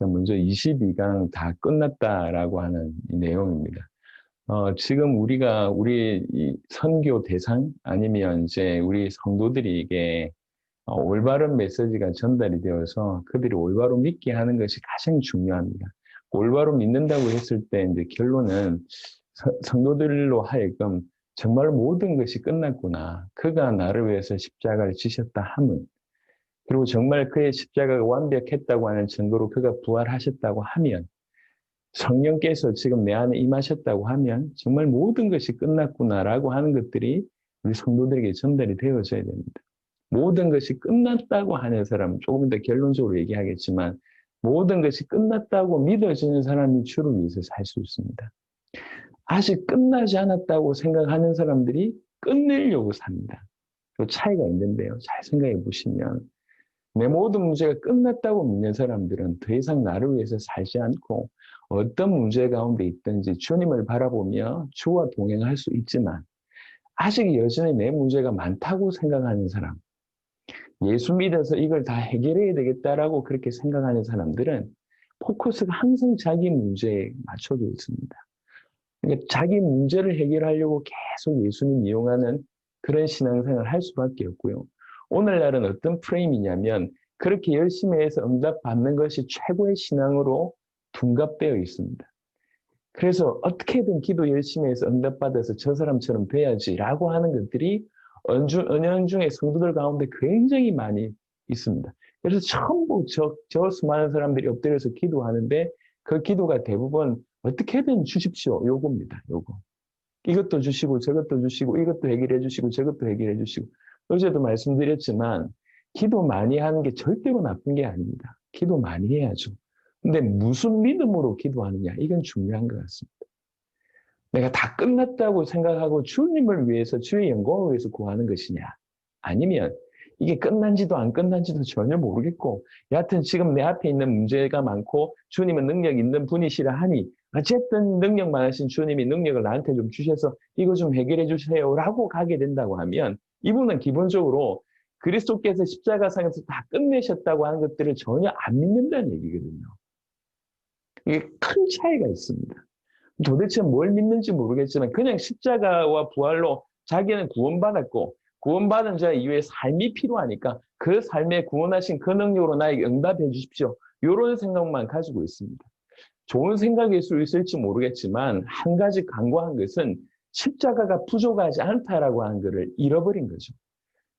자, 먼저 22강 다 끝났다라고 하는 이 내용입니다. 지금 우리 이 선교 대상 아니면 이제 우리 성도들이 이게 올바른 메시지가 전달이 되어서 그들이 올바로 믿게 하는 것이 가장 중요합니다. 올바로 믿는다고 했을 때 이제 결론은 성도들로 하여금 정말 모든 것이 끝났구나. 그가 나를 위해서 십자가를 지셨다 함은, 그리고 정말 그의 십자가가 완벽했다고 하는 증거로 그가 부활하셨다고 하면, 성령께서 지금 내 안에 임하셨다고 하면 정말 모든 것이 끝났구나라고 하는 것들이 우리 성도들에게 전달이 되어져야 됩니다. 모든 것이 끝났다고 하는 사람, 조금 더 결론적으로 얘기하겠지만 모든 것이 끝났다고 믿어지는 사람이 주를 위해서 살 수 있습니다. 아직 끝나지 않았다고 생각하는 사람들이 끝내려고 삽니다. 그 차이가 있는데요. 잘 생각해 보시면 내 모든 문제가 끝났다고 믿는 사람들은 더 이상 나를 위해서 살지 않고 어떤 문제 가운데 있든지 주님을 바라보며 주와 동행할 수 있지만, 아직 여전히 내 문제가 많다고 생각하는 사람, 예수 믿어서 이걸 다 해결해야 되겠다라고 그렇게 생각하는 사람들은 포커스가 항상 자기 문제에 맞춰져 있습니다. 그러니까 자기 문제를 해결하려고 계속 예수님 이용하는 그런 신앙생활을 할 수밖에 없고요. 오늘날은 어떤 프레임이냐면 그렇게 열심히 해서 응답받는 것이 최고의 신앙으로 둔갑되어 있습니다. 그래서 어떻게든 기도 열심히 해서 응답받아서 저 사람처럼 돼야지라고 하는 것들이 은연중에 성도들 가운데 굉장히 많이 있습니다. 그래서 전부 저 수많은 사람들이 엎드려서 기도하는데 그 기도가 대부분 어떻게든 주십시오. 요겁니다. 요거. 이것도 주시고 저것도 주시고 이것도 해결해 주시고 저것도 해결해 주시고. 어제도 말씀드렸지만 기도 많이 하는 게 절대로 나쁜 게 아닙니다. 기도 많이 해야죠. 근데 무슨 믿음으로 기도하느냐, 이건 중요한 것 같습니다. 내가 다 끝났다고 생각하고 주님을 위해서, 주의 영광을 위해서 구하는 것이냐, 아니면 이게 끝난지도 안 끝난지도 전혀 모르겠고 여하튼 지금 내 앞에 있는 문제가 많고 주님은 능력 있는 분이시라 하니 어쨌든 능력 많으신 주님이 능력을 나한테 좀 주셔서 이거 좀 해결해 주세요라고 가게 된다고 하면, 이분은 기본적으로 그리스도께서 십자가상에서 다 끝내셨다고 하는 것들을 전혀 안 믿는다는 얘기거든요. 이게 큰 차이가 있습니다. 도대체 뭘 믿는지 모르겠지만 그냥 십자가와 부활로 자기는 구원받았고 구원받은 자 이후에 삶이 필요하니까 그 삶에 구원하신 그 능력으로 나에게 응답해 주십시오. 이런 생각만 가지고 있습니다. 좋은 생각일 수 있을지 모르겠지만 한 가지 강구한 것은 십자가가 부족하지 않다라고 하는 것을 잃어버린 거죠.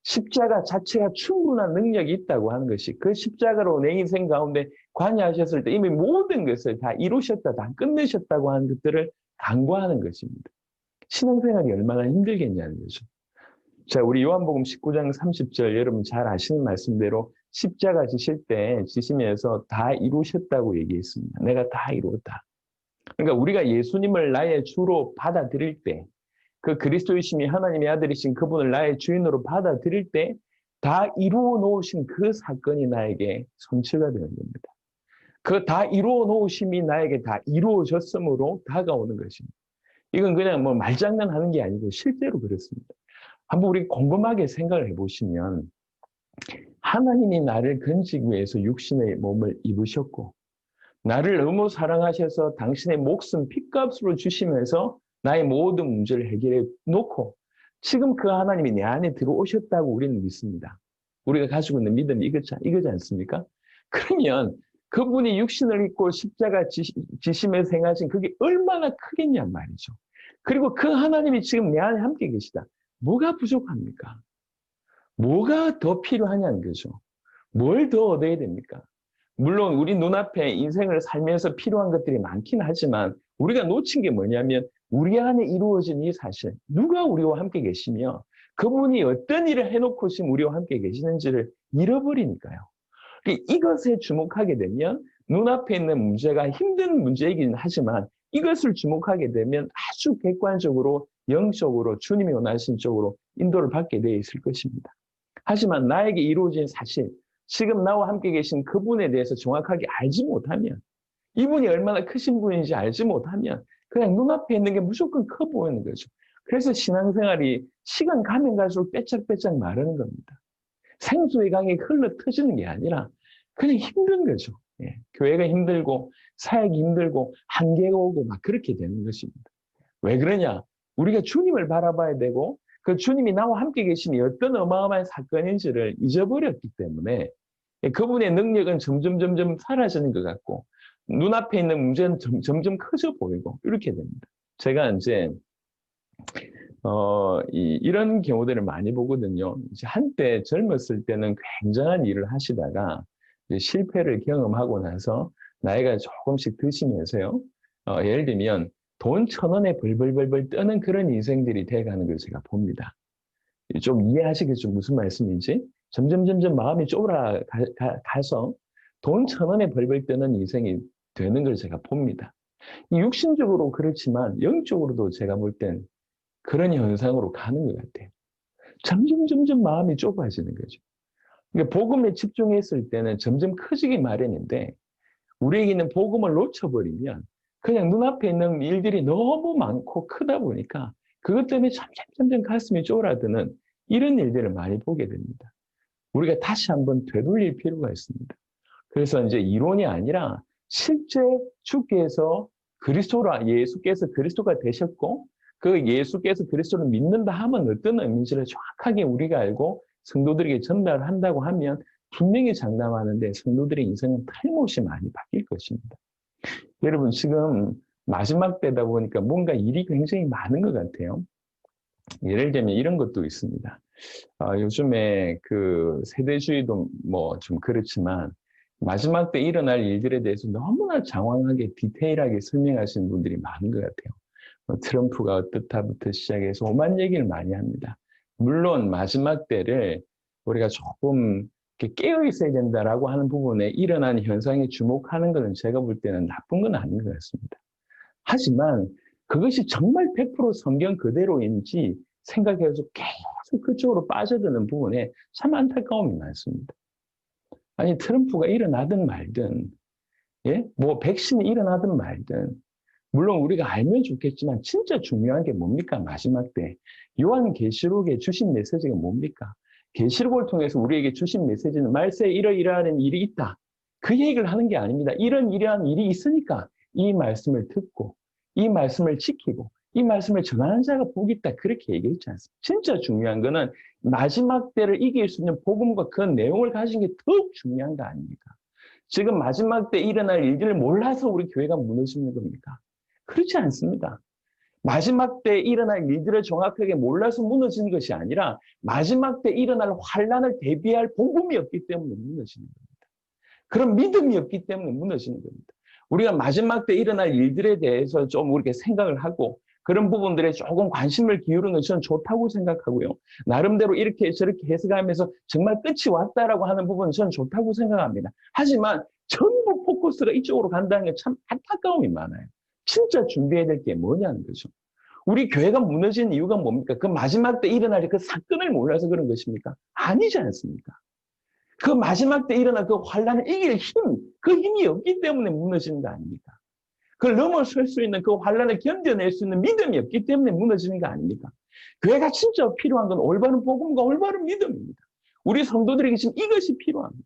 십자가 자체가 충분한 능력이 있다고 하는 것이, 그 십자가로 내 인생 가운데 관여하셨을 때 이미 모든 것을 다 이루셨다, 다 끝내셨다고 하는 것들을 간구하는 것입니다. 신앙생활이 얼마나 힘들겠냐는 거죠. 자, 우리 요한복음 19장 30절, 여러분 잘 아시는 말씀대로 십자가 지시면서 다 이루셨다고 얘기했습니다. 내가 다 이루었다. 그러니까 우리가 예수님을 나의 주로 받아들일 때, 그 그리스도이심이 하나님의 아들이신 그분을 나의 주인으로 받아들일 때 다 이루어 놓으신 그 사건이 나에게 성취가 되는 겁니다. 그 다 이루어 놓으심이 나에게 다 이루어졌으므로 다가오는 것입니다. 이건 그냥 뭐 말장난하는 게 아니고 실제로 그렇습니다. 한번 우리 곰곰하게 생각을 해보시면, 하나님이 나를 건지기 위해서 육신의 몸을 입으셨고 나를 너무 사랑하셔서 당신의 목숨 핏값으로 주시면서 나의 모든 문제를 해결해 놓고 지금 그 하나님이 내 안에 들어오셨다고 우리는 믿습니다. 우리가 가지고 있는 믿음이 이거지 않습니까? 그러면 그분이 육신을 입고 십자가 지심에서 행하신 그게 얼마나 크겠냔 말이죠. 그리고 그 하나님이 지금 내 안에 함께 계시다. 뭐가 부족합니까? 뭐가 더 필요하냐는 거죠. 뭘 더 얻어야 됩니까? 물론 우리 눈앞에 인생을 살면서 필요한 것들이 많긴 하지만 우리가 놓친 게 뭐냐면 우리 안에 이루어진 이 사실, 누가 우리와 함께 계시며 그분이 어떤 일을 해놓고 지금 우리와 함께 계시는지를 잃어버리니까요. 이것에 주목하게 되면 눈앞에 있는 문제가 힘든 문제이긴 하지만 이것을 주목하게 되면 아주 객관적으로 영적으로 주님이 원하신 쪽으로 인도를 받게 되어 있을 것입니다. 하지만 나에게 이루어진 사실, 지금 나와 함께 계신 그분에 대해서 정확하게 알지 못하면, 이분이 얼마나 크신 분인지 알지 못하면 그냥 눈앞에 있는 게 무조건 커 보이는 거죠. 그래서 신앙생활이 시간 가면 갈수록 빼짝빼짝 마르는 겁니다. 생수의 강이 흘러 터지는 게 아니라 그냥 힘든 거죠. 예, 교회가 힘들고 사역이 힘들고 한계가 오고 막 그렇게 되는 것입니다. 왜 그러냐? 우리가 주님을 바라봐야 되고 그 주님이 나와 함께 계심이 어떤 어마어마한 사건인지를 잊어버렸기 때문에 그분의 능력은 점점 사라지는 것 같고 눈앞에 있는 문제는 점점 커져 보이고 이렇게 됩니다. 제가 이제 이런 경우들을 많이 보거든요. 이제 한때 젊었을 때는 굉장한 일을 하시다가 이제 실패를 경험하고 나서 나이가 조금씩 드시면서요. 예를 들면 돈 1,000원에 벌벌벌벌 떠는 그런 인생들이 돼가는 걸 제가 봅니다. 좀 이해하시겠죠? 무슨 말씀인지? 점점 마음이 쪼그라가서 돈 1,000원에 벌벌 떠는 인생이 되는 걸 제가 봅니다. 육신적으로 그렇지만 영적으로도 제가 볼 땐 그런 현상으로 가는 것 같아요. 점점 마음이 좁아지는 거죠. 그러니까 복음에 집중했을 때는 점점 커지기 마련인데 우리에게는 복음을 놓쳐버리면 그냥 눈앞에 있는 일들이 너무 많고 크다 보니까 그것 때문에 점점 가슴이 쫄아드는 이런 일들을 많이 보게 됩니다. 우리가 다시 한번 되돌릴 필요가 있습니다. 그래서 이제 이론이 아니라 실제 주께서 예수께서 그리스도가 되셨고 그 예수께서 그리스도를 믿는다 하면 어떤 의미인지를 정확하게 우리가 알고 성도들에게 전달한다고 하면 분명히 장담하는데 성도들의 인생은 탈못이 많이 바뀔 것입니다. 여러분 지금 마지막 때다 보니까 뭔가 일이 굉장히 많은 것 같아요. 예를 들면 이런 것도 있습니다. 요즘에 그 세대주의도 뭐 좀 그렇지만 마지막 때 일어날 일들에 대해서 너무나 장황하게 디테일하게 설명하시는 분들이 많은 것 같아요. 트럼프가 어떻다부터 시작해서 오만 얘기를 많이 합니다. 물론 마지막 때를 우리가 조금 깨어 있어야 된다라고 하는 부분에 일어난 현상에 주목하는 것은 제가 볼 때는 나쁜 건 아닌 것 같습니다. 하지만 그것이 정말 100% 성경 그대로인지 생각해서 계속 그쪽으로 빠져드는 부분에 참 안타까움이 많습니다. 아니 트럼프가 일어나든 말든 예? 뭐 백신이 일어나든 말든 물론 우리가 알면 좋겠지만 진짜 중요한 게 뭡니까? 마지막 때 요한계시록에 주신 메시지가 뭡니까? 계시록을 통해서 우리에게 주신 메시지는 말세에 이러이러한 일이 있다. 그 얘기를 하는 게 아닙니다. 이러한 일이 있으니까 이 말씀을 듣고 이 말씀을 지키고 이 말씀을 전하는 자가 복이 있다. 그렇게 얘기했지 않습니까? 진짜 중요한 거는 마지막 때를 이길 수 있는 복음과 그 내용을 가진 게 더욱 중요한 거 아닙니까? 지금 마지막 때 일어날 일들을 몰라서 우리 교회가 무너지는 겁니까? 그렇지 않습니다. 마지막 때 일어날 일들을 정확하게 몰라서 무너지는 것이 아니라 마지막 때 일어날 환란을 대비할 복음이 없기 때문에 무너지는 겁니다. 그런 믿음이 없기 때문에 무너지는 겁니다. 우리가 마지막 때 일어날 일들에 대해서 좀 우리가 생각을 하고 그런 부분들에 조금 관심을 기울이는 건 저는 좋다고 생각하고요. 나름대로 이렇게 저렇게 해석하면서 정말 끝이 왔다라고 하는 부분은 저는 좋다고 생각합니다. 하지만 전부 포커스가 이쪽으로 간다는 게 참 안타까움이 많아요. 진짜 준비해야 될 게 뭐냐는 거죠. 우리 교회가 무너진 이유가 뭡니까? 그 마지막 때 일어날 그 사건을 몰라서 그런 것입니까? 아니지 않습니까? 그 마지막 때 일어날 그 환란을 이길 힘, 그 힘이 없기 때문에 무너지는 거 아닙니까? 그걸 넘어설 수 있는 그 환란을 견뎌낼 수 있는 믿음이 없기 때문에 무너지는 거 아닙니까? 교회가 진짜 필요한 건 올바른 복음과 올바른 믿음입니다. 우리 성도들에게 지금 이것이 필요합니다.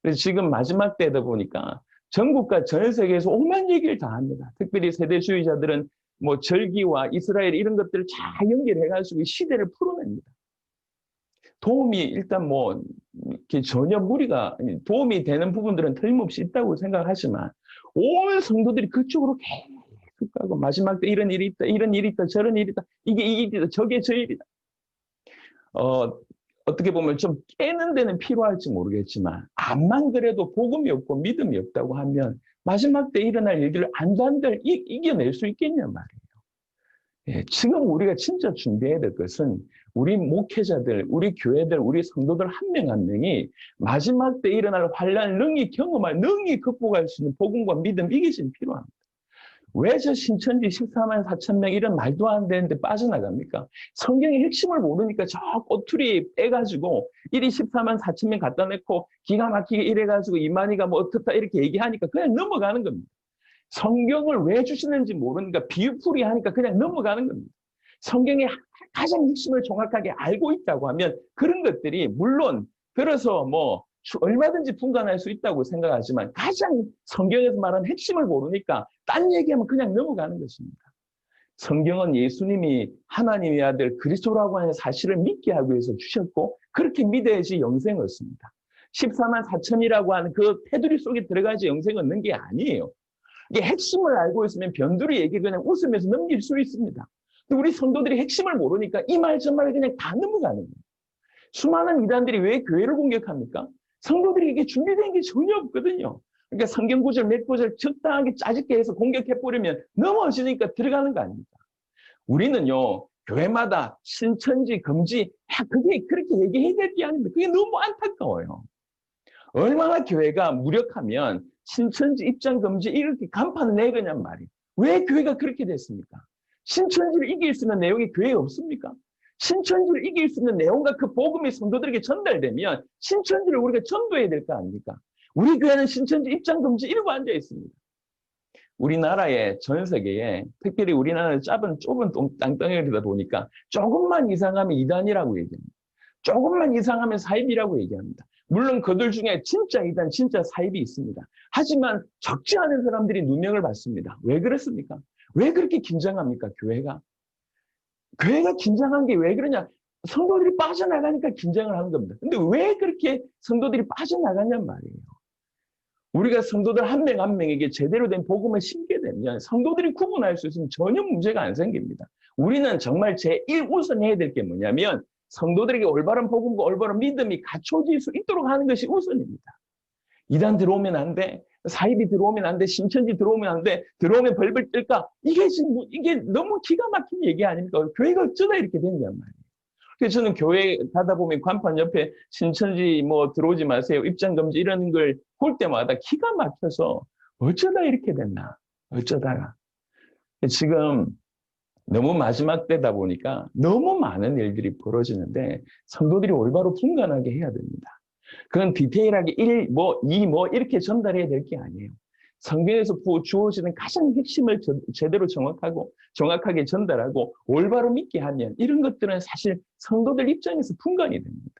그래서 지금 마지막 때다 보니까 전국과 전 세계에서 오만 얘기를 다 합니다. 특별히 세대주의자들은 뭐 절기와 이스라엘 이런 것들을 잘 연결해가지고 시대를 풀어냅니다. 도움이 일단 뭐 전혀 무리가 도움이 되는 부분들은 틀림없이 있다고 생각하지만 온 성도들이 그쪽으로 계속 가고 마지막 때 이런 일이 있다, 이런 일이 있다, 저런 일이 있다, 이게 이 일이다, 저게 저 일이다. 어떻게 보면 좀 깨는 데는 필요할지 모르겠지만 암만 그래도 복음이 없고 믿음이 없다고 하면 마지막 때 일어날 일들을 안단들 이겨낼 수 있겠냐 말이에요. 예, 지금 우리가 진짜 준비해야 될 것은 우리 목회자들, 우리 교회들, 우리 성도들 한 명 한 명이 마지막 때 일어날 환란을 능히 경험할, 능히 극복할 수 있는 복음과 믿음 이게 지금 필요합니다. 왜 저 신천지 14만 4천 명 이런 말도 안 되는데 빠져나갑니까? 성경의 핵심을 모르니까 저 꼬투리 빼가지고 이리 14만 4천 명 갖다 놓고 기가 막히게 이래가지고 이만희가 뭐 어떻다 이렇게 얘기하니까 그냥 넘어가는 겁니다. 성경을 왜 주시는지 모르니까 비유풀이 하니까 그냥 넘어가는 겁니다. 성경의 가장 핵심을 정확하게 알고 있다고 하면 그런 것들이 물론 들어서 뭐 얼마든지 분간할 수 있다고 생각하지만 가장 성경에서 말하는 핵심을 모르니까 딴 얘기하면 그냥 넘어가는 것입니다. 성경은 예수님이 하나님의 아들 그리스도라고 하는 사실을 믿게 하기 위해서 주셨고 그렇게 믿어야지 영생을 얻습니다. 14만 4천이라고 하는 그 테두리 속에 들어가야지 영생을 얻는 게 아니에요. 이게 핵심을 알고 있으면 변두리 얘기 그냥 웃으면서 넘길 수 있습니다. 근데 우리 성도들이 핵심을 모르니까 이 말 저 말 그냥 다 넘어가는 거예요. 수많은 이단들이 왜 교회를 공격합니까? 성도들이 이게 준비된 게 전혀 없거든요. 그러니까 성경 구절 몇 구절 적당하게 짜집게 해서 공격해버리면 넘어지니까 들어가는 거 아닙니까? 우리는요, 교회마다 신천지, 금지, 그게 그렇게 얘기해야 될 게 아닙니다. 그게 너무 안타까워요. 얼마나 교회가 무력하면 신천지 입장 금지 이렇게 간판을 내거냔 말이에요. 왜 교회가 그렇게 됐습니까? 신천지를 이길 수 있는 내용이 교회에 없습니까? 신천지를 이길 수 있는 내용과 그 복음이 성도들에게 전달되면 신천지를 우리가 전도해야 될 거 아닙니까? 우리 교회는 신천지 입장 금지 이러고 앉아 있습니다. 우리나라의 전 세계에 특별히 우리나라는 좁은 땅덩어리다 보니까 조금만 이상하면 이단이라고 얘기합니다. 조금만 이상하면 사입이라고 얘기합니다. 물론 그들 중에 진짜 이단, 진짜 사입이 있습니다. 하지만 적지 않은 사람들이 누명을 받습니다. 왜 그렇습니까? 왜 그렇게 긴장합니까? 교회가 긴장한 게 왜 그러냐? 성도들이 빠져나가니까 긴장을 하는 겁니다. 근데 왜 그렇게 성도들이 빠져나가냔 말이에요. 우리가 성도들 한 명 한 명에게 제대로 된 복음을 심게 되면 성도들이 구분할 수 있으면 전혀 문제가 안 생깁니다. 우리는 정말 제1우선 해야 될 게 뭐냐면 성도들에게 올바른 복음과 올바른 믿음이 갖춰질 수 있도록 하는 것이 우선입니다. 이단 들어오면 안 돼. 사입이 들어오면 안 돼. 신천지 들어오면 안 돼. 들어오면 벌벌 뜰까? 이게 너무 기가 막힌 얘기 아닙니까? 교회가 어쩌다 이렇게 됐냔 말이에요. 그래서 저는 교회 가다 보면 간판 옆에 신천지 뭐 들어오지 마세요. 입장 금지 이런 걸 볼 때마다 기가 막혀서 어쩌다 이렇게 됐나? 어쩌다가. 지금 너무 마지막 때다 보니까 너무 많은 일들이 벌어지는데 성도들이 올바로 분간하게 해야 됩니다. 그건 디테일하게 1, 2 이렇게 전달해야 될 게 아니에요. 성경에서 주어지는 가장 핵심을 제대로 정확하게 전달하고 올바로 믿게 하면 이런 것들은 사실 성도들 입장에서 분간이 됩니다.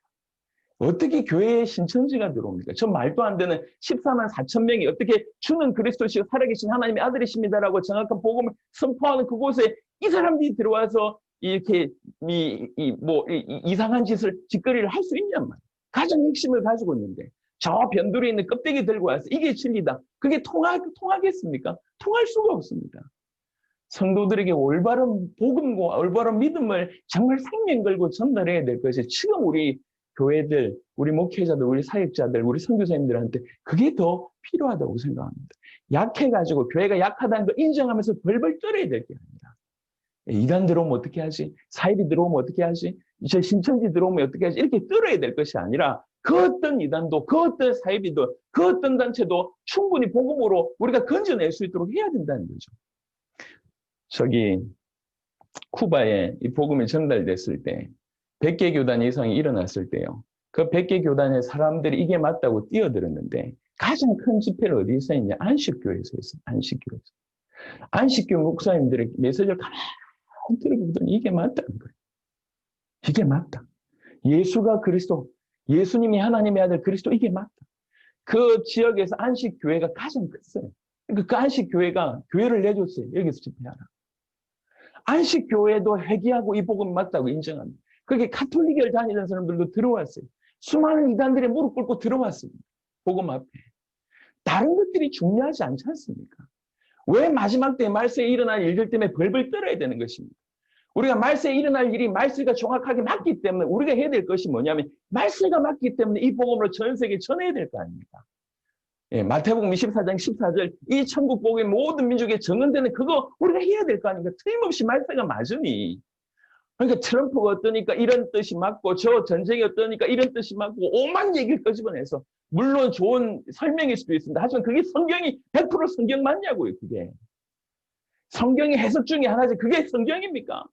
어떻게 교회에 신천지가 들어옵니까? 저 말도 안 되는 14만 4천 명이 어떻게 주는 그리스도시요 살아계신 하나님의 아들이십니다라고 정확한 복음을 선포하는 그곳에 이 사람들이 들어와서 이렇게 이상한 짓거리를 할 수 있냔 말이에요. 가장 핵심을 가지고 있는데 저 변두리에 있는 껍데기 들고 와서 이게 진리다. 그게 통하겠습니까? 통할 수가 없습니다. 성도들에게 올바른 복음과 올바른 믿음을 정말 생명 걸고 전달해야 될 것이 지금 우리 교회들, 우리 목회자들, 우리 사역자들, 우리 선교사님들한테 그게 더 필요하다고 생각합니다. 약해가지고 교회가 약하다는 걸 인정하면서 벌벌 떨어야 될 게 아닙니다. 이단 들어오면 어떻게 하지? 사입이 들어오면 어떻게 하지? 이제 신천지 들어오면 어떻게 하지? 이렇게 떨어야 될 것이 아니라 그 어떤 이단도, 그 어떤 사입이도, 그 어떤 단체도 충분히 복음으로 우리가 건져낼 수 있도록 해야 된다는 거죠. 쿠바에 이 복음이 전달됐을 때 100개 교단 이상이 일어났을 때요. 그 100개 교단의 사람들이 이게 맞다고 뛰어들었는데 가장 큰 집회를 어디서 했냐? 안식교에서 했어요. 안식교에서. 안식교 목사님들의 메시지를 가만히 들어보더니 이게 맞다는 거예요. 이게 맞다. 예수가 그리스도, 예수님이 하나님의 아들 그리스도 이게 맞다. 그 지역에서 안식교회가 가장 컸어요. 그러니까 그 안식교회가 교회를 내줬어요. 여기서 집회하라. 안식교회도 회개하고 이 복음이 맞다고 인정합니다. 그게 가톨릭을 다니던 사람들도 들어왔어요. 수많은 이단들이 무릎 꿇고 들어왔습니다. 복음 앞에. 다른 것들이 중요하지 않지 않습니까? 왜 마지막 때 말세에 일어날 일들 때문에 벌벌 떨어야 되는 것입니까? 우리가 말세에 일어날 일이 말세가 정확하게 맞기 때문에 우리가 해야 될 것이 뭐냐면 말세가 맞기 때문에 이 복음으로 전 세계에 전해야 될 거 아닙니까? 예, 마태복음 24장 14절 이 천국 복음이 모든 민족에 정언되는 그거 우리가 해야 될 거 아닙니까? 틀림없이 말세가 맞으니. 그러니까 트럼프가 어떠니까 이런 뜻이 맞고 저 전쟁이 어떠니까 이런 뜻이 맞고 오만 얘기를 끄집어내서 물론 좋은 설명일 수도 있습니다. 하지만 그게 성경이 100% 성경 맞냐고요. 그게. 성경의 해석 중에 하나지 그게 성경입니까?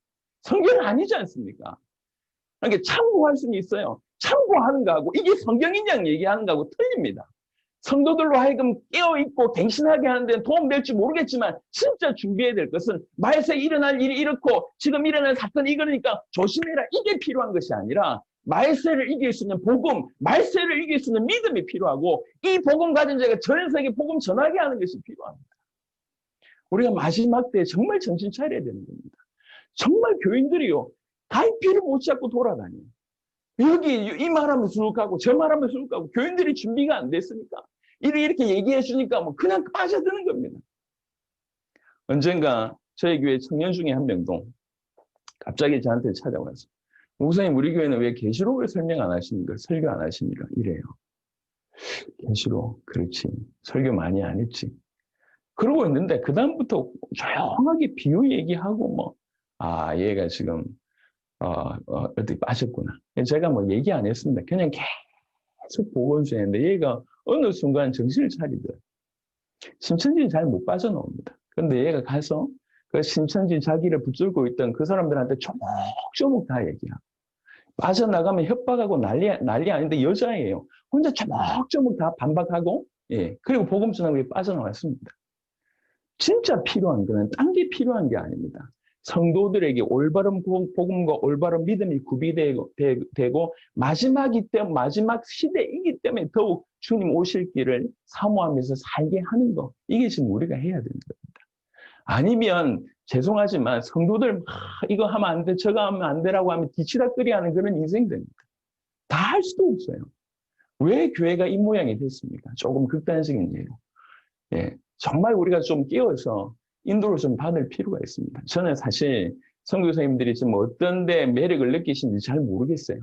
성경은 아니지 않습니까? 그러니까 참고할 수는 있어요. 참고하는 거하고 이게 성경이냐고 얘기하는 거하고 틀립니다. 성도들로 하여금 깨어있고 갱신하게 하는 데는 도움 될지 모르겠지만 진짜 준비해야 될 것은 말세에 일어날 일이 이렇고 지금 일어날 사건이 이거니까 조심해라 이게 필요한 것이 아니라 말세를 이길 수 있는 복음, 말세를 이길 수 있는 믿음이 필요하고 이 복음 가진 자가 전 세계 복음 전하게 하는 것이 필요합니다. 우리가 마지막 때에 정말 정신 차려야 되는 겁니다. 정말 교인들이요. 갈피를 못 잡고 돌아다녀요. 여기 이 말하면 쑥 가고 저 말하면 쑥 가고 교인들이 준비가 안 됐으니까 이렇게 얘기해 주니까 뭐 그냥 빠져드는 겁니다. 언젠가 저희 교회 청년 중에 한 명도 갑자기 저한테 찾아와서 목사님 우리 교회는 왜 계시록을 설명 안 하십니까? 설교 안 하십니까? 이래요. 계시록 그렇지. 설교 많이 안 했지. 그러고 있는데 그 다음부터 조용하게 비유 얘기하고 얘가 지금 어디 빠졌구나. 제가 뭐 얘기 안 했습니다. 그냥 계속 보고 있었는데 얘가 어느 순간 정신을 차리더라고요. 신천지 잘 못 빠져나옵니다. 그런데 얘가 가서 그 신천지 자기를 붙들고 있던 그 사람들한테 조목조목 다 얘기하고 빠져나가면 협박하고 난리 아닌데 여자예요. 혼자 조목조목 다 반박하고 그리고 복음 전하고 빠져나왔습니다. 진짜 필요한 거는 딴 게 필요한 게 아닙니다. 성도들에게 올바른 복음과 올바른 믿음이 구비되고 마지막이기 때문에 마지막 시대이기 때문에 더욱 주님 오실 길을 사모하면서 살게 하는 거 이게 지금 우리가 해야 되는 겁니다. 아니면 죄송하지만 성도들 이거 하면 안 돼 저거 하면 안 되라고 하면 뒤치다꺼리하는 그런 인생 됩니다. 다 할 수도 없어요. 왜 교회가 이 모양이 됐습니까? 조금 극단적인 예요. 정말 우리가 좀 끼워서 인도를 좀 받을 필요가 있습니다. 저는 사실 선교사님들이 지금 어떤 데 매력을 느끼시는지 잘 모르겠어요.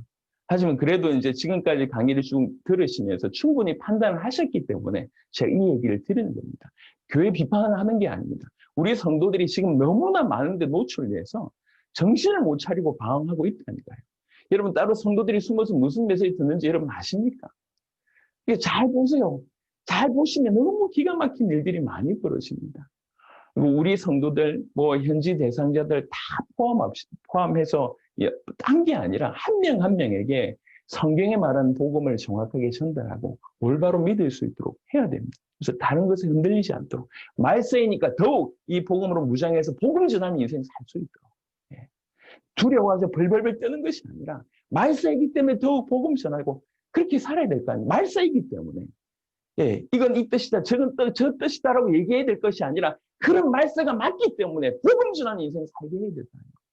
하지만 그래도 이제 지금까지 강의를 쭉 들으시면서 충분히 판단을 하셨기 때문에 제가 이 얘기를 드리는 겁니다. 교회 비판을 하는 게 아닙니다. 우리 성도들이 지금 너무나 많은데 노출돼서 정신을 못 차리고 방황하고 있다니까요. 여러분 따로 성도들이 숨어서 무슨 메시지 듣는지 여러분 아십니까? 잘 보세요. 잘 보시면 너무 기가 막힌 일들이 많이 벌어집니다. 우리 성도들, 현지 대상자들 다 포함해서 딴 게 아니라 한 명 한 명에게 성경에 말하는 복음을 정확하게 전달하고 올바로 믿을 수 있도록 해야 됩니다. 그래서 다른 것에 흔들리지 않도록 말세이니까 더욱 이 복음으로 무장해서 복음 전하는 인생 살 수 있도록 두려워서 벌벌벌 떠는 것이 아니라 말세이기 때문에 더욱 복음 전하고 그렇게 살아야 될 거 아니에요. 말세이기 때문에. 이건 이 뜻이다, 저건 저 뜻이다라고 얘기해야 될 것이 아니라 그런 말세가 맞기 때문에 복음 전하는 인생 살게 해야 된다.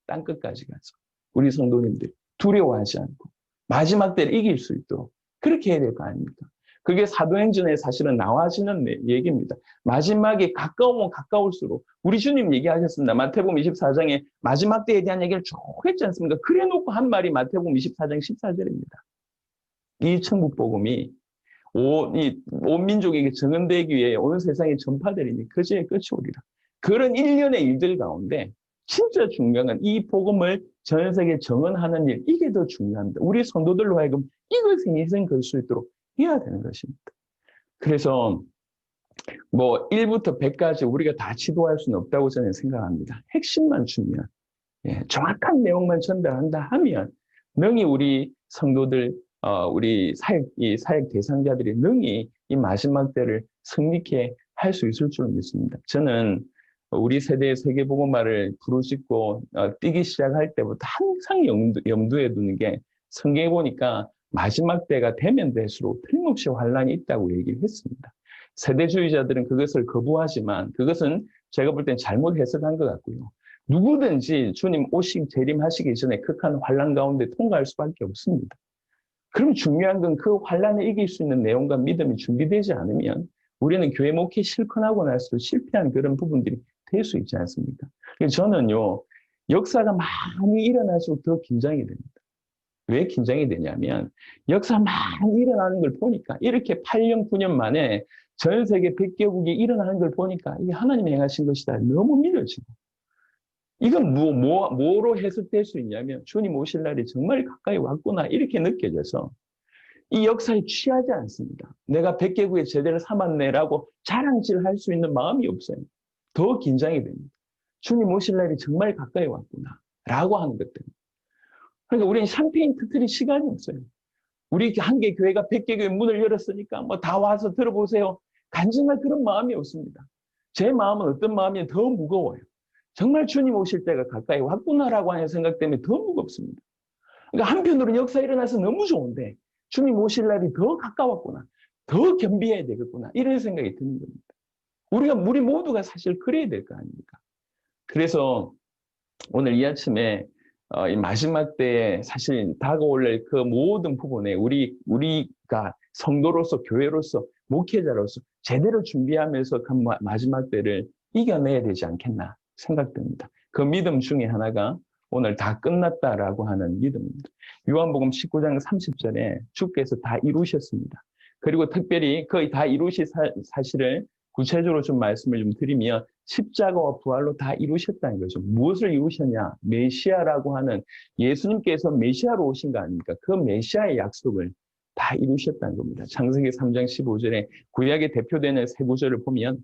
땅 끝까지 가서 우리 성도님들 두려워하지 않고 마지막 때를 이길 수 있도록 그렇게 해야 될 거 아닙니까? 그게 사도행전에 사실은 나와지는 얘기입니다. 마지막에 가까우면 가까울수록 우리 주님 얘기하셨습니다. 마태복음 24장에 마지막 때에 대한 얘기를 쭉 했지 않습니까? 그래 놓고 한 말이 마태복음 24장 14절입니다. 이 천국 복음이 온 민족에게 증언되기 위해 온 세상에 전파되리니 그제야 끝이 오리라. 그런 일련의 일들 가운데 진짜 중요한 건 이 복음을 전 세계에 증언하는 일, 이게 더 중요합니다. 우리 성도들로 하여금 이것에 희생 걸 수 있도록 해야 되는 것입니다. 그래서 1부터 100까지 우리가 다 지도할 수는 없다고 저는 생각합니다. 핵심만 주면, 정확한 내용만 전달한다 하면 능히 우리 성도들 우리 사역 대상자들이 능히 이 마지막 때를 승리케 할 수 있을 줄 믿습니다. 저는 우리 세대의 세계복음화를 부르짖고 뛰기 시작할 때부터 항상 염두에 두는 게 성경에 보니까 마지막 때가 되면 될수록 틀림없이 환란이 있다고 얘기를 했습니다. 세대주의자들은 그것을 거부하지만 그것은 제가 볼 땐 잘못 해석한 것 같고요. 누구든지 주님 재림하시기 전에 극한 환란 가운데 통과할 수밖에 없습니다. 그럼 중요한 건 그 환란을 이길 수 있는 내용과 믿음이 준비되지 않으면 우리는 교회 목회 실컷하고 나서 실패한 그런 부분들이 될 수 있지 않습니까? 저는요, 역사가 많이 일어날수록 더 긴장이 됩니다. 왜 긴장이 되냐면 역사 많이 일어나는 걸 보니까 이렇게 8년, 9년 만에 전 세계 100개국이 일어나는 걸 보니까 이게 하나님이 행하신 것이다. 너무 믿어지고. 이건 뭐로 해석될 수 있냐면 주님 오실 날이 정말 가까이 왔구나 이렇게 느껴져서 이 역사에 취하지 않습니다. 내가 100개국의 제대를 삼았네라고 자랑질할 수 있는 마음이 없어요. 더 긴장이 됩니다. 주님 오실 날이 정말 가까이 왔구나 라고 하는 것 때문에. 그러니까 우리는 샴페인 터뜨릴 시간이 없어요. 우리 한 개 교회가 100개 교회 문을 열었으니까 다 와서 들어보세요. 간증할 그런 마음이 없습니다. 제 마음은 어떤 마음이 더 무거워요. 정말 주님 오실 때가 가까이 왔구나라고 하는 생각 때문에 더 무겁습니다. 그러니까 한편으로는 역사 일어나서 너무 좋은데 주님 오실 날이 더 가까웠구나. 더 겸비해야 되겠구나. 이런 생각이 드는 겁니다. 우리 모두가 사실 그래야 될 거 아닙니까? 그래서 오늘 이 아침에 이 마지막 때에 사실 다가올 그 모든 부분에 우리가 성도로서 교회로서 목회자로서 제대로 준비하면서 그 마지막 때를 이겨내야 되지 않겠나 생각됩니다. 그 믿음 중에 하나가 오늘 다 끝났다라고 하는 믿음입니다. 요한복음 19장 30절에 주께서 다 이루셨습니다. 그리고 특별히 거의 다 이루신 사실을 구체적으로 좀 말씀을 좀 드리면 십자가와 부활로 다 이루셨다는 거죠. 무엇을 이루셨냐? 메시아라고 하는 예수님께서 메시아로 오신 거 아닙니까? 그 메시아의 약속을 다 이루셨다는 겁니다. 창세기 3장 15절에 구약에 대표되는 세 구절을 보면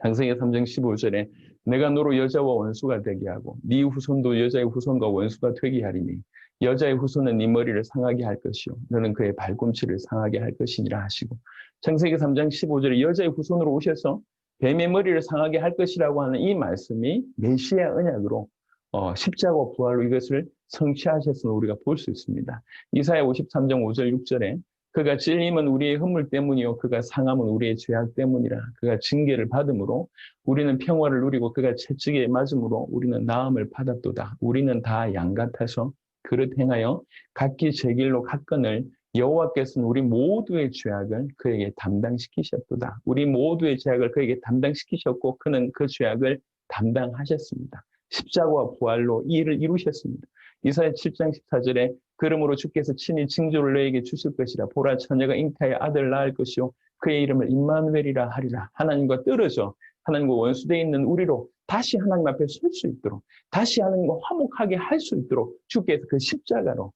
창세기 3장 15절에 내가 너로 여자와 원수가 되게 하고 네 후손도 여자의 후손과 원수가 되게 하리니 여자의 후손은 네 머리를 상하게 할 것이요 너는 그의 발꿈치를 상하게 할 것이니라 하시고 창세기 3장 15절에 여자의 후손으로 오셔서 뱀의 머리를 상하게 할 것이라고 하는 이 말씀이 메시아 언약으로 십자가와 부활로 이것을 성취하셨음을 우리가 볼 수 있습니다. 이사야 53장 5절 6절에 그가 찔림은 우리의 허물 때문이요 그가 상함은 우리의 죄악 때문이라. 그가 징계를 받음으로 우리는 평화를 누리고 그가 채찍에 맞음으로 우리는 나음을 받았도다. 우리는 다 양 같아서 그릇 행하여 각기 제 길로 갔거늘 여호와께서는 우리 모두의 죄악을 그에게 담당시키셨도다. 우리 모두의 죄악을 그에게 담당시키셨고 그는 그 죄악을 담당하셨습니다. 십자가와 부활로 이 일을 이루셨습니다. 이사야 7장 14절에 그러므로 주께서 친히 징조를 너에게 주실 것이라. 보라 처녀가 잉태하여 아들 낳을 것이요 그의 이름을 임마누엘이라 하리라. 하나님과 떨어져 하나님과 원수되어 있는 우리로 다시 하나님 앞에 설 수 있도록 다시 하나님과 화목하게 할 수 있도록 주께서 그 십자가로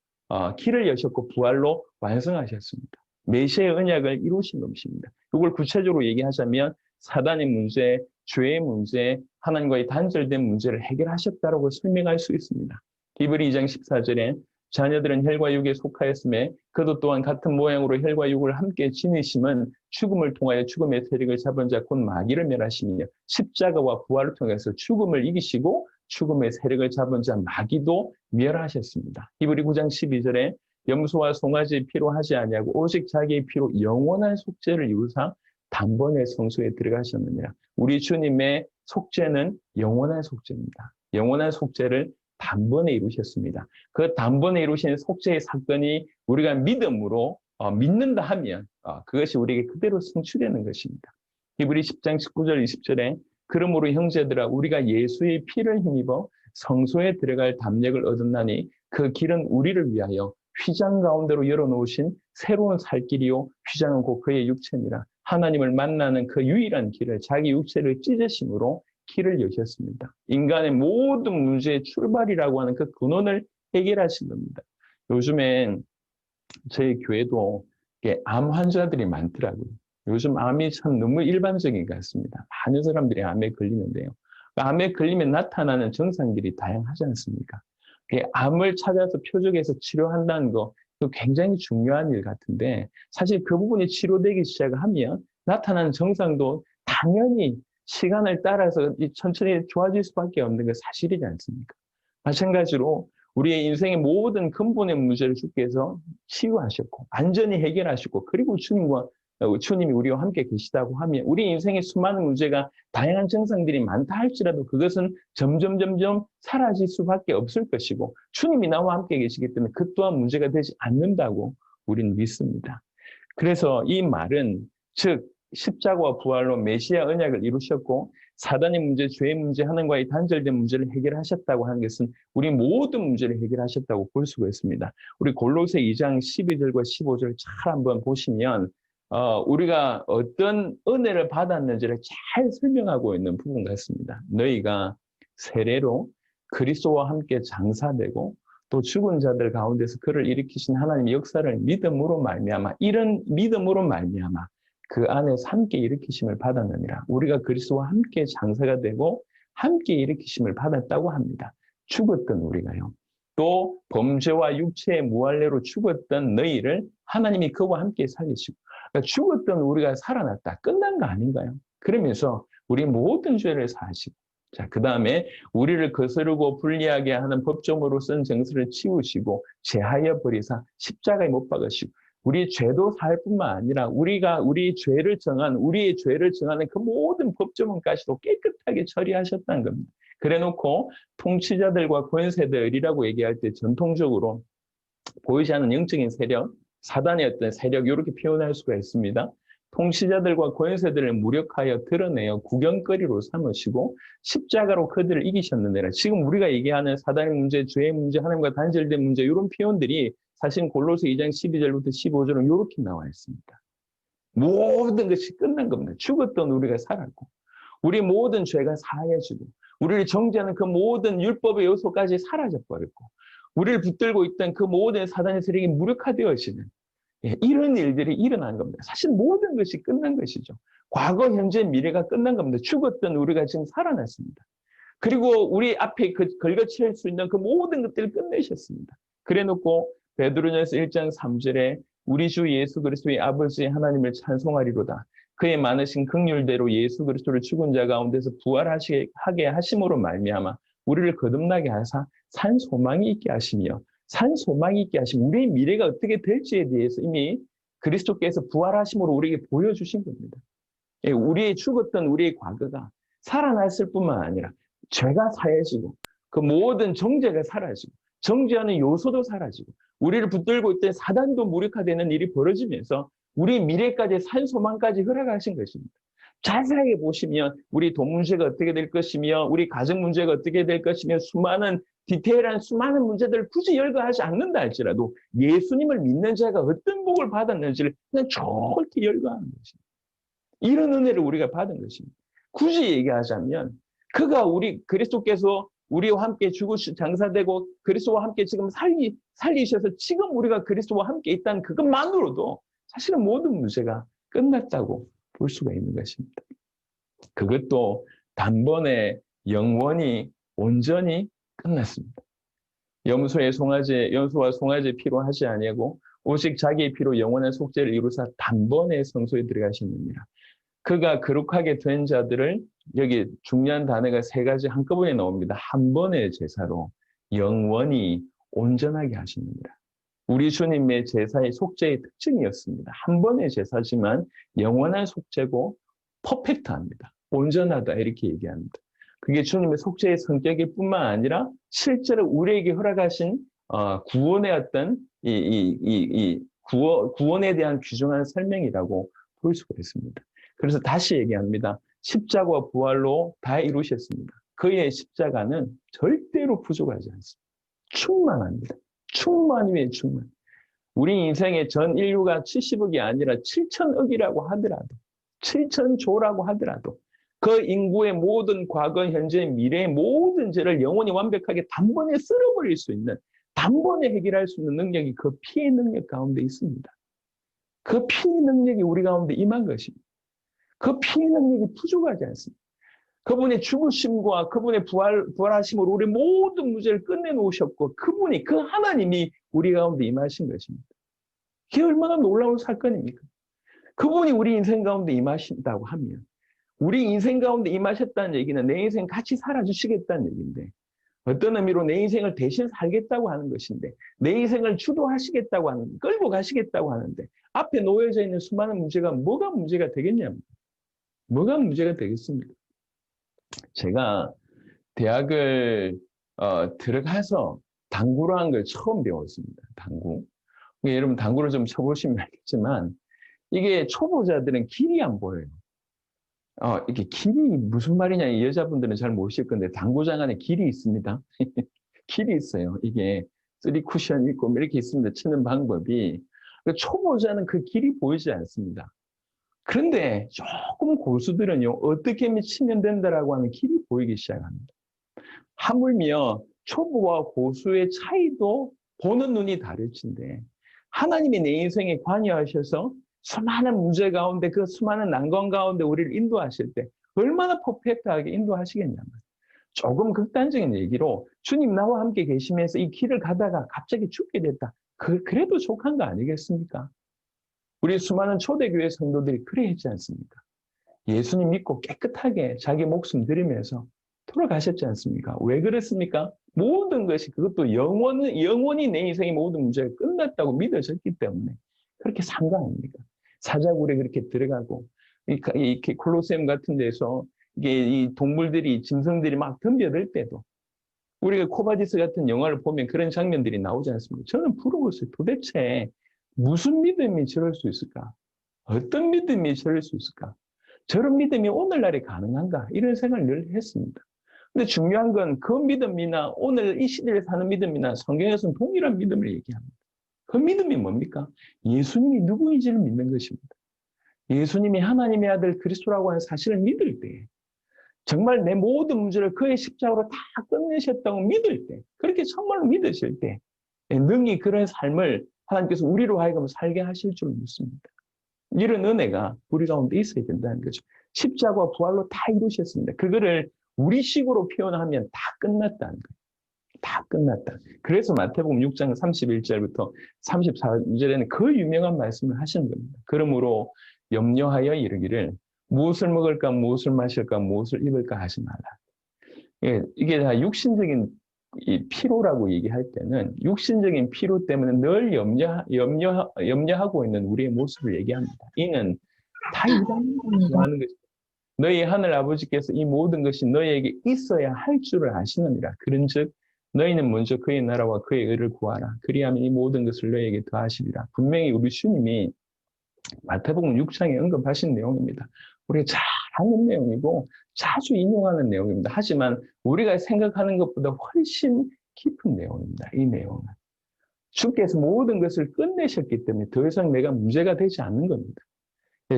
길을 여셨고 부활로 완성하셨습니다. 메시아의 언약을 이루신 것입니다. 이걸 구체적으로 얘기하자면 사단의 문제, 죄의 문제, 하나님과의 단절된 문제를 해결하셨다고 설명할 수 있습니다. 히브리 2장 14절에 자녀들은 혈과 육에 속하였음에 그도 또한 같은 모양으로 혈과 육을 함께 지니심은 죽음을 통하여 죽음의 세력을 잡은 자 곧 마귀를 멸하시며 십자가와 부활을 통해서 죽음을 이기시고 죽음의 세력을 잡은 자 마귀도 멸하셨습니다. 히브리 9장 12절에 염소와 송아지의 피로 하지 아니하고 오직 자기의 피로 영원한 속죄를 이루사 단번에 성소에 들어가셨느니라. 우리 주님의 속죄는 영원한 속죄입니다. 영원한 속죄를 단번에 이루셨습니다. 그 단번에 이루신 속죄의 사건이 우리가 믿음으로 믿는다 하면 그것이 우리에게 그대로 성취되는 것입니다. 히브리 10장 19절 20절에 그러므로 형제들아 우리가 예수의 피를 힘입어 성소에 들어갈 담력을 얻었나니 그 길은 우리를 위하여 휘장 가운데로 열어놓으신 새로운 살 길이요 휘장은 곧 그의 육체니라. 하나님을 만나는 그 유일한 길을 자기 육체를 찢으심으로 길을 여셨습니다. 인간의 모든 문제의 출발이라고 하는 그 근원을 해결하신 겁니다. 요즘엔 저희 교회도 암 환자들이 많더라고요. 요즘 암이 참 너무 일반적인 것 같습니다. 많은 사람들이 암에 걸리는데요. 암에 걸리면 나타나는 증상들이 다양하지 않습니까? 암을 찾아서 표적에서 치료한다는 거 굉장히 중요한 일 같은데 사실 그 부분이 치료되기 시작하면 나타나는 증상도 당연히 시간을 따라서 천천히 좋아질 수밖에 없는 게 사실이지 않습니까? 마찬가지로 우리의 인생의 모든 근본의 문제를 주께서 치유하셨고 완전히 해결하셨고 그리고 주님이 우리와 함께 계시다고 하면 우리 인생의 수많은 문제가 다양한 증상들이 많다 할지라도 그것은 점점 사라질 수밖에 없을 것이고 주님이 나와 함께 계시기 때문에 그 또한 문제가 되지 않는다고 우리는 믿습니다. 그래서 이 말은 즉 십자가와 부활로 메시아 언약을 이루셨고 사단의 문제, 죄의 문제, 하나님과의 단절된 문제를 해결하셨다고 하는 것은 우리 모든 문제를 해결하셨다고 볼 수가 있습니다. 우리 골로새 2장 12절과 15절 잘 한번 보시면 우리가 어떤 은혜를 받았는지를 잘 설명하고 있는 부분 같습니다. 너희가 세례로 그리스도와 함께 장사되고 또 죽은 자들 가운데서 그를 일으키신 하나님의 역사를 믿음으로 말미암아 이런 믿음으로 말미암아 그 안에서 함께 일으키심을 받았느니라. 우리가 그리스도와 함께 장사가 되고 함께 일으키심을 받았다고 합니다. 죽었던 우리가요. 또 범죄와 육체의 무할례로 죽었던 너희를 하나님이 그와 함께 살리시고 그러니까 죽었던 우리가 살아났다. 끝난 거 아닌가요? 그러면서 우리 모든 죄를 사하시고 자, 그 다음에 우리를 거스르고 불리하게 하는 법정으로 쓴 정서를 치우시고 제하여 버리사 십자가에 못 박으시고 우리 죄도 사할 뿐만 아니라 우리의 죄를 정하는 그 모든 법조문까지도 깨끗하게 처리하셨다는 겁니다. 그래놓고 통치자들과 권세들이라고 얘기할 때 전통적으로 보이지 않는 영적인 세력, 사단의 어떤 세력 이렇게 표현할 수가 있습니다. 통치자들과 권세들을 무력하여 드러내어 구경거리로 삼으시고 십자가로 그들을 이기셨느니라. 지금 우리가 얘기하는 사단의 문제, 죄의 문제, 하나님과 단절된 문제 이런 표현들이 사실 골로새 2장 12절부터 15절은 이렇게 나와 있습니다. 모든 것이 끝난 겁니다. 죽었던 우리가 살았고 우리 모든 죄가 사해지고 우리를 정죄하는 그 모든 율법의 요소까지 사라져버렸고 우리를 붙들고 있던 그 모든 사단의 세력이 무력화되어지는 이런 일들이 일어난 겁니다. 사실 모든 것이 끝난 것이죠. 과거, 현재, 미래가 끝난 겁니다. 죽었던 우리가 지금 살아났습니다. 그리고 우리 앞에 걸거칠 수 있는 그 모든 것들을 끝내셨습니다. 그래놓고 베드로전서 1장 3절에 우리 주 예수 그리스도의 아버지 하나님을 찬송하리로다. 그의 많으신 긍휼대로 예수 그리스도를 죽은 자 가운데서 부활하게 하심으로 말미암아 우리를 거듭나게 하사 산 소망이 있게 하시며 우리의 미래가 어떻게 될지에 대해서 이미 그리스도께서 부활하심으로 우리에게 보여주신 겁니다. 우리의 죽었던 우리의 과거가 살아났을 뿐만 아니라 죄가 사해지고 그 모든 정죄가 사라지고 정죄하는 요소도 사라지고 우리를 붙들고 있던 사단도 무력화되는 일이 벌어지면서 우리 미래까지 산 소망까지 허락하신 것입니다. 자세하게 보시면 우리 돈 문제가 어떻게 될 것이며 우리 가정 문제가 어떻게 될 것이며 디테일한 수많은 문제들을 굳이 열거하지 않는다 할지라도 예수님을 믿는 자가 어떤 복을 받았는지를 그냥 좋게 열거하는 것입니다. 이런 은혜를 우리가 받은 것입니다. 굳이 얘기하자면 그가 그리스도께서 우리와 함께 죽으시고 장사되고 그리스도와 함께 지금 살리셔서 지금 우리가 그리스도와 함께 있다는 그것만으로도 사실은 모든 문제가 끝났다고 볼 수가 있는 것입니다. 그것도 단번에 영원히 온전히 끝났습니다. 염소와 송아지의 피로 하지 아니하고 오직 자기의 피로 영원한 속죄를 이루사 단번에 성소에 들어가셨느니라. 그가 거룩하게 된 자들을 여기 중요한 단어가 세 가지 한꺼번에 나옵니다. 한 번의 제사로 영원히 온전하게 하시느니라. 우리 주님의 제사의 속죄의 특징이었습니다. 한 번의 제사지만 영원한 속죄고 퍼펙트합니다. 온전하다 이렇게 얘기합니다. 그게 주님의 속죄의 성격일 뿐만 아니라 실제로 우리에게 허락하신 구원의 어떤 구원에 대한 귀중한 설명이라고 볼 수가 있습니다. 그래서 다시 얘기합니다. 십자가와 부활로 다 이루셨습니다. 그의 십자가는 절대로 부족하지 않습니다. 충만합니다. 충만 위에 충만. 우리 인생의 전 인류가 70억이 아니라 7천억이라고 하더라도 7천조라고 하더라도 그 인구의 모든 과거, 현재, 미래의 모든 죄를 영원히 완벽하게 단번에 쓸어버릴 수 있는 단번에 해결할 수 있는 능력이 그 피의 능력 가운데 있습니다. 그 피의 능력이 우리 가운데 임한 것입니다. 그 피의 능력이 부족하지 않습니다. 그분의 죽으심과 그분의 부활하심으로 우리 모든 문제를 끝내놓으셨고 그 하나님이 우리 가운데 임하신 것입니다. 이게 얼마나 놀라운 사건입니까? 그분이 우리 인생 가운데 임하신다고 하면 우리 인생 가운데 임하셨다는 얘기는 내 인생 같이 살아주시겠다는 얘기인데 어떤 의미로 내 인생을 대신 살겠다고 하는 것인데 내 인생을 주도하시겠다고 하는 끌고 가시겠다고 하는데 앞에 놓여져 있는 수많은 문제가 뭐가 문제가 되겠냐면 뭐가 문제가 되겠습니까? 제가 대학을 들어가서 당구를 한 걸 처음 배웠습니다. 당구. 여러분 당구를 좀 쳐보시면 알겠지만 이게 초보자들은 길이 안 보여요. 이게 길이 무슨 말이냐 여자분들은 잘 모르실 건데 당구장 안에 길이 있습니다. 길이 있어요. 이게 3쿠션 있고 이렇게 있습니다. 치는 방법이. 초보자는 그 길이 보이지 않습니다. 그런데 조금 고수들은요. 어떻게 치면 된다라고 하는 길이 보이기 시작합니다. 하물며 초보와 고수의 차이도 보는 눈이 다를진데 하나님이 내 인생에 관여하셔서 수많은 문제 가운데 그 수많은 난관 가운데 우리를 인도하실 때 얼마나 퍼펙트하게 인도하시겠냐면 조금 극단적인 얘기로 주님 나와 함께 계시면서 이 길을 가다가 갑자기 죽게 됐다. 그래도 족한 거 아니겠습니까? 우리 수많은 초대교회 성도들이 그래 했지 않습니까? 예수님 믿고 깨끗하게 자기 목숨 드리면서 돌아가셨지 않습니까? 왜 그렇습니까? 모든 것이 그것도 영원히 내 인생의 모든 문제가 끝났다고 믿어졌기 때문에 그렇게 산 거 아닙니까? 사자굴에 그렇게 들어가고 이 콜로세움 같은 데서 이게 이 동물들이 짐승들이 막 덤벼들 때도 우리가 코바디스 같은 영화를 보면 그런 장면들이 나오지 않습니까? 저는 부러웠어요. 도대체 무슨 믿음이 저럴 수 있을까? 어떤 믿음이 저럴 수 있을까? 저런 믿음이 오늘날에 가능한가? 이런 생각을 늘 했습니다. 근데 중요한 건 그 믿음이나 오늘 이 시대에 사는 믿음이나 성경에서는 동일한 믿음을 얘기합니다. 그 믿음이 뭡니까? 예수님이 누구인지를 믿는 것입니다. 예수님이 하나님의 아들 그리스도라고 하는 사실을 믿을 때, 정말 내 모든 문제를 그의 십자가로 다 끝내셨다고 믿을 때, 그렇게 정말로 믿으실 때, 능히 그런 삶을 하나님께서 우리로 하여금 살게 하실 줄 믿습니다. 이런 은혜가 우리 가운데 있어야 된다는 거죠. 십자가와 부활로 다 이루셨습니다. 그거를 우리식으로 표현하면 다 끝났다는 거예요. 다 끝났다. 그래서 마태복음 6장 31절부터 34절에는 그 유명한 말씀을 하시는 겁니다. 그러므로 염려하여 이르기를 무엇을 먹을까, 무엇을 마실까, 무엇을 입을까 하지 말라. 예, 이게 다 육신적인 이 피로라고 얘기할 때는 육신적인 피로 때문에 늘 염려하고 있는 우리의 모습을 얘기합니다. 이는 다 이방인이 하는 것이다. 너희 하늘 아버지께서 이 모든 것이 너희에게 있어야 할 줄을 아시느니라. 그런즉 너희는 먼저 그의 나라와 그의 의를 구하라. 그리하면 이 모든 것을 너희에게 더하시리라. 분명히 우리 주님이 마태복음 6장에 언급하신 내용입니다. 우리가 잘 아는 내용이고 자주 인용하는 내용입니다. 하지만 우리가 생각하는 것보다 훨씬 깊은 내용입니다. 이 내용은. 주께서 모든 것을 끝내셨기 때문에 더 이상 내가 문제가 되지 않는 겁니다.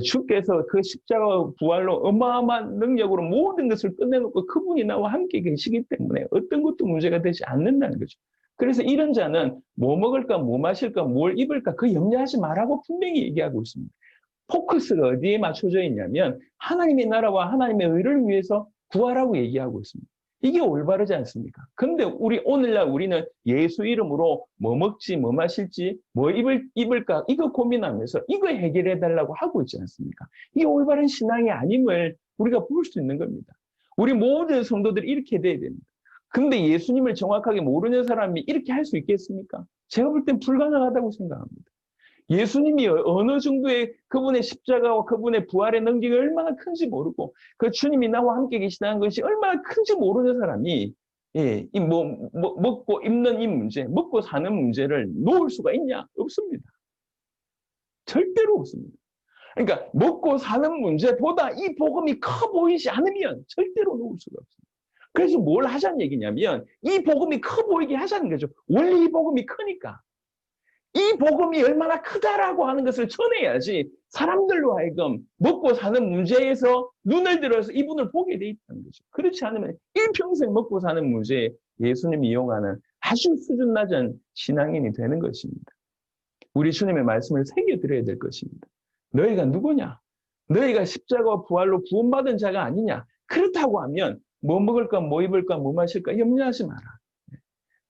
주께서 그 십자가 부활로 어마어마한 능력으로 모든 것을 끝내놓고 그분이 나와 함께 계시기 때문에 어떤 것도 문제가 되지 않는다는 거죠. 그래서 이런 자는 뭐 먹을까, 뭐 마실까, 뭘 입을까 그 염려하지 말라고 분명히 얘기하고 있습니다. 포커스가 어디에 맞춰져 있냐면 하나님의 나라와 하나님의 의를 위해서 구하라고 얘기하고 있습니다. 이게 올바르지 않습니까? 근데 오늘날 우리는 예수 이름으로 뭐 먹지, 뭐 마실지, 뭐 입을까, 이거 고민하면서 이거 해결해달라고 하고 있지 않습니까? 이게 올바른 신앙이 아님을 우리가 볼 수 있는 겁니다. 우리 모든 성도들이 이렇게 돼야 됩니다. 근데 예수님을 정확하게 모르는 사람이 이렇게 할 수 있겠습니까? 제가 볼 땐 불가능하다고 생각합니다. 예수님이 어느 정도의 그분의 십자가와 그분의 부활의 능력이 얼마나 큰지 모르고 그 주님이 나와 함께 계시다는 것이 얼마나 큰지 모르는 사람이 먹고 입는 이 문제, 먹고 사는 문제를 놓을 수가 있냐? 없습니다. 절대로 없습니다. 그러니까 먹고 사는 문제보다 이 복음이 커 보이지 않으면 절대로 놓을 수가 없습니다. 그래서 뭘 하자는 얘기냐면 이 복음이 커 보이게 하자는 거죠. 원래 이 복음이 크니까. 이 복음이 얼마나 크다라고 하는 것을 전해야지 사람들로 하여금 먹고 사는 문제에서 눈을 들어서 이분을 보게 돼 있다는 거죠. 그렇지 않으면 일평생 먹고 사는 문제에 예수님이 이용하는 아주 수준 낮은 신앙인이 되는 것입니다. 우리 주님의 말씀을 새겨드려야 될 것입니다. 너희가 누구냐? 너희가 십자가와 부활로 구원받은 자가 아니냐? 그렇다고 하면 뭐 먹을까, 뭐 입을까, 뭐 마실까 염려하지 마라.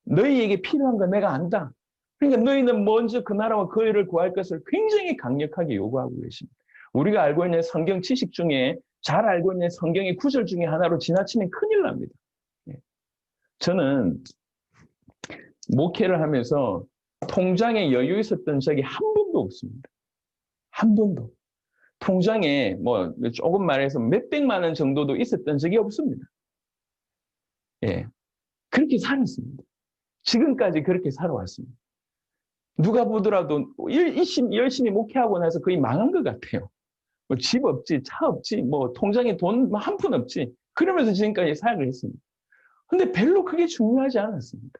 너희에게 필요한 건 내가 안다. 그러니까 너희는 먼저 그 나라와 그 의를 구할 것을 굉장히 강력하게 요구하고 계십니다. 우리가 알고 있는 성경 지식 중에 잘 알고 있는 성경의 구절 중에 하나로 지나치면 큰일 납니다. 저는 목회를 하면서 통장에 여유 있었던 적이 한 번도 없습니다. 한 번도. 통장에 뭐 조금 말해서 몇백만 원 정도도 있었던 적이 없습니다. 예. 그렇게 살았습니다. 지금까지 그렇게 살아왔습니다. 누가 보더라도 열심히 목회하고 나서 거의 망한 것 같아요. 뭐 집 없지, 차 없지, 뭐 통장에 돈 한 푼 없지. 그러면서 지금까지 사역을 했습니다. 근데 별로 그게 중요하지 않았습니다.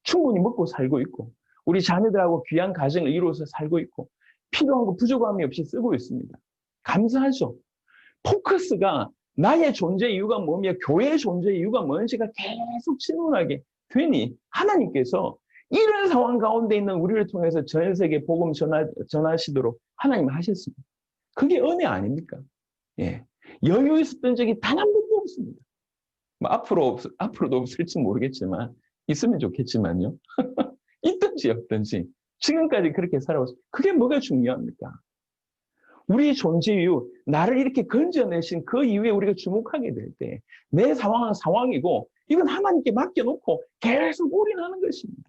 충분히 먹고 살고 있고 우리 자녀들하고 귀한 가정을 이루어서 살고 있고 필요한 거 부족함이 없이 쓰고 있습니다. 감사하죠. 포커스가 나의 존재 이유가 뭐며 교회의 존재 이유가 뭔지가 계속 질문하게 되니 하나님께서 이런 상황 가운데 있는 우리를 통해서 전 세계 복음 전하시도록 하나님 하셨습니다. 그게 은혜 아닙니까? 예. 여유 있었던 적이 단 한 번도 없습니다. 뭐 앞으로도 없을지 모르겠지만 있으면 좋겠지만요. 있든지 없든지 지금까지 그렇게 살아왔어요. 그게 뭐가 중요합니까? 우리 존재 이유, 나를 이렇게 건져내신 그 이유에 우리가 주목하게 될 때, 내 상황은 상황이고, 이건 하나님께 맡겨놓고 계속 올인하는 것입니다.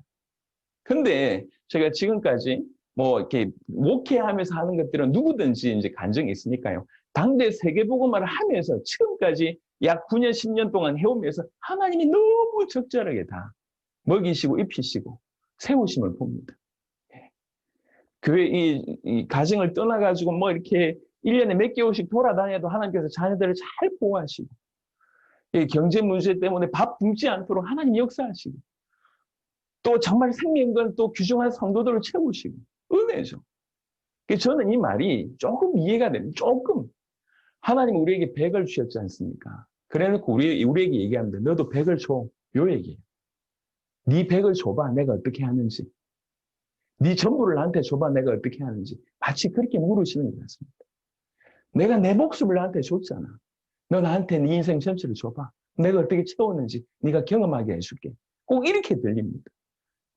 근데 제가 지금까지 뭐 이렇게 목회하면서 하는 것들은 누구든지 이제 간증이 있으니까요. 당대 세계복음화를 하면서 지금까지 약 9년, 10년 동안 해오면서 하나님이 너무 적절하게 다 먹이시고 입히시고 세우심을 봅니다. 교회 이 가정을 떠나가지고 뭐 이렇게 1년에 몇 개월씩 돌아다녀도 하나님께서 자녀들을 잘 보호하시고, 이 경제 문제 때문에 밥 굶지 않도록 하나님 역사하시고, 또 정말 생명권 또 귀중한 성도들을 채우시고, 은혜죠. 저는 이 말이 조금 이해가 됩니다. 조금. 하나님 우리에게 100을 주셨지 않습니까? 그래 놓고 우리에게 얘기합니다. 너도 100을 줘. 요 얘기예요. 네 100을 줘봐. 내가 어떻게 하는지. 네 전부를 나한테 줘봐. 내가 어떻게 하는지. 마치 그렇게 물으시는 것 같습니다. 내가 내 목숨을 나한테 줬잖아. 너 나한테 네 인생 전체를 줘봐. 내가 어떻게 채웠는지 네가 경험하게 해줄게. 꼭 이렇게 들립니다.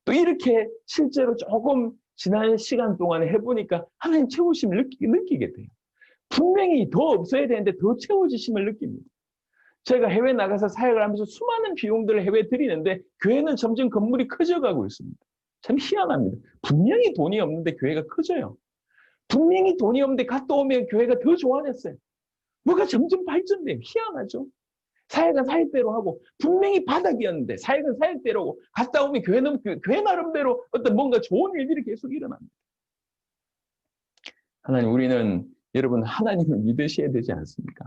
또 이렇게 실제로 조금 지난 시간 동안에 해보니까 하나님 채우심을 느끼게 돼요. 분명히 더 없어야 되는데 더 채워지심을 느낍니다. 제가 해외 나가서 사역을 하면서 수많은 비용들을 해외에 드리는데 교회는 점점 건물이 커져가고 있습니다. 참 희한합니다. 분명히 돈이 없는데 교회가 커져요. 분명히 돈이 없는데 갔다 오면 교회가 더 좋아졌어요. 뭐가 점점 발전돼요. 희한하죠. 사역은 사역대로 하고 분명히 바닥이었는데 사역은 사역대로 하고 갔다 오면 교회 나름대로 어떤 뭔가 좋은 일들이 계속 일어납니다. 하나님, 우리는 여러분 하나님을 믿으셔야 되지 않습니까?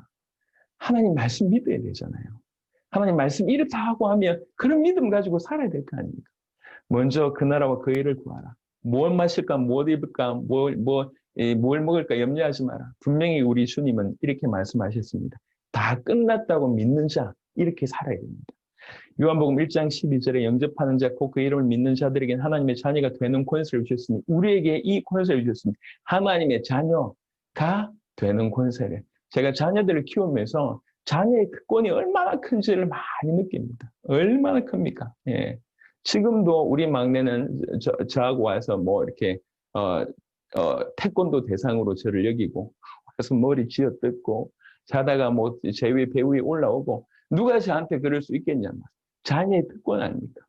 하나님 말씀 믿어야 되잖아요. 하나님 말씀 이렇다 하고 하면 그런 믿음 가지고 살아야 될 거 아닙니까? 먼저 그 나라와 그 일을 구하라. 뭘 마실까, 뭘 입을까, 뭘 먹을까 염려하지 마라. 분명히 우리 주님은 이렇게 말씀하셨습니다. 다 끝났다고 믿는 자, 이렇게 살아야 됩니다. 요한복음 1장 12절에 영접하는 자, 곧 그 이름을 믿는 자들에게는 하나님의 자녀가 되는 권세를 주셨으니, 우리에게 이 권세를 주셨습니다. 하나님의 자녀가 되는 권세를. 제가 자녀들을 키우면서 자녀의 특권이 얼마나 큰지를 많이 느낍니다. 얼마나 큽니까? 예. 지금도 우리 막내는 저하고 와서 뭐 이렇게 태권도 대상으로 저를 여기고 와서 머리 쥐어뜯고 자다가 뭐 제 위에 배 위에 올라오고, 누가 저한테 그럴 수 있겠냐. 자녀의 특권 아닙니까?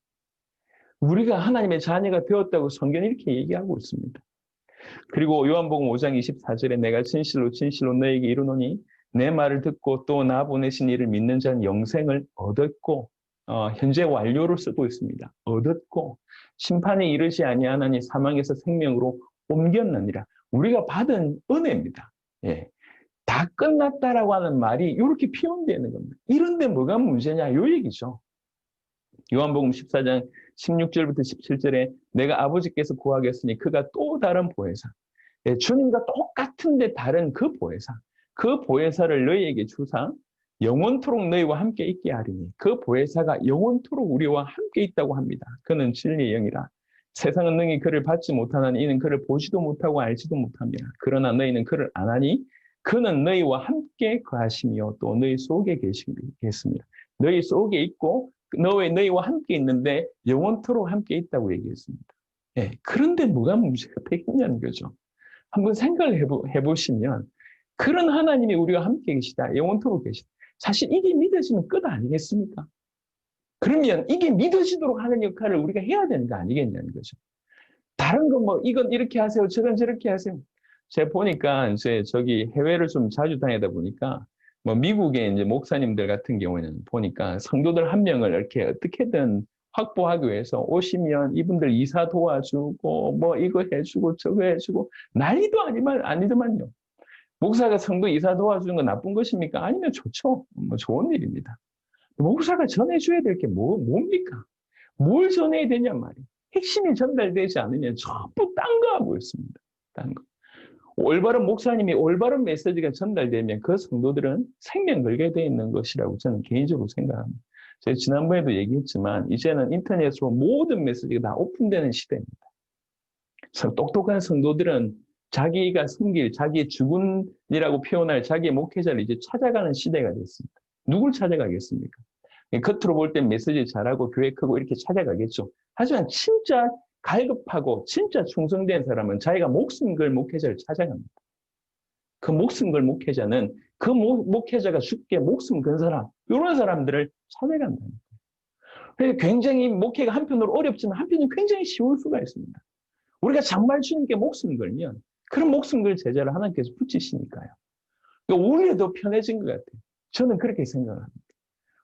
우리가 하나님의 자녀가 되었다고 성경이 이렇게 얘기하고 있습니다. 그리고 요한복음 5장 24절에 내가 진실로 진실로 너에게 이르노니 내 말을 듣고 또 나 보내신 이를 믿는 자는 영생을 얻었고, 현재 완료로 쓰고 있습니다. 얻었고 심판에 이르지 아니하나니 사망에서 생명으로 옮겼느니라. 우리가 받은 은혜입니다. 예. 다 끝났다라고 하는 말이 이렇게 표현되는 겁니다. 이런데 뭐가 문제냐, 요 얘기죠. 요한복음 14장 16절부터 17절에 내가 아버지께서 구하겠으니 그가 또 다른 보혜사, 예, 주님과 똑같은데 다른 그 보혜사, 그 보혜사를 너희에게 주사 영원토록 너희와 함께 있게 하리니, 그 보혜사가 영원토록 우리와 함께 있다고 합니다. 그는 진리의 영이라. 세상은 능히 그를 받지 못하나니 이는 그를 보지도 못하고 알지도 못합니다. 그러나 너희는 그를 아나니 그는 너희와 함께 거하시며 또 너희 속에 계십니다. 너희 속에 있고 너희와 함께 있는데 영원토록 함께 있다고 얘기했습니다. 예, 그런데 뭐가 문제가 되겠냐는 거죠. 한번 생각을 해보시면 그런 하나님이 우리와 함께 계시다, 영원토록 계시다. 사실 이게 믿어지면 끝 아니겠습니까? 그러면 이게 믿어지도록 하는 역할을 우리가 해야 되는 거 아니겠냐는 거죠. 다른 거 뭐 이건 이렇게 하세요, 저건 저렇게 하세요. 제가 보니까 이제 저기 해외를 좀 자주 다니다 보니까 뭐 미국의 이제 목사님들 같은 경우에는 보니까 성도들 한 명을 이렇게 어떻게든 확보하기 위해서 오시면 이분들 이사 도와주고 뭐 이거 해주고 저거 해주고 난리도 아니더만요. 목사가 성도 이사 도와주는 건 나쁜 것입니까? 아니면 좋죠. 뭐 좋은 일입니다. 목사가 전해줘야 될 게 뭡니까? 뭘 전해야 되냐 말이에요. 핵심이 전달되지 않으면 전부 딴 거 하고 있습니다. 딴 거. 올바른 목사님이 올바른 메시지가 전달되면 그 성도들은 생명 걸게 되어 있는 것이라고 저는 개인적으로 생각합니다. 제가 지난번에도 얘기했지만 이제는 인터넷으로 모든 메시지가 다 오픈되는 시대입니다. 그래서 똑똑한 성도들은 자기가 섬길, 자기의 주군이라고 표현할 자기의 목회자를 이제 찾아가는 시대가 됐습니다. 누굴 찾아가겠습니까? 겉으로 볼 땐 메시지 잘하고 교회 크고 이렇게 찾아가겠죠. 하지만 진짜 갈급하고 진짜 충성된 사람은 자기가 목숨 걸 목회자를 찾아갑니다. 그 목숨 걸 목회자는 그 목회자가 죽게 목숨 건 사람, 이런 사람들을 찾아간다는 거예요. 그래서 굉장히 목회가 한편으로 어렵지만 한편으로 굉장히 쉬울 수가 있습니다. 우리가 정말 주님께 목숨 걸면 그런 목숨 걸 제자를 하나님께서 붙이시니까요. 그러니까 오히려 더 편해진 것 같아요. 저는 그렇게 생각합니다.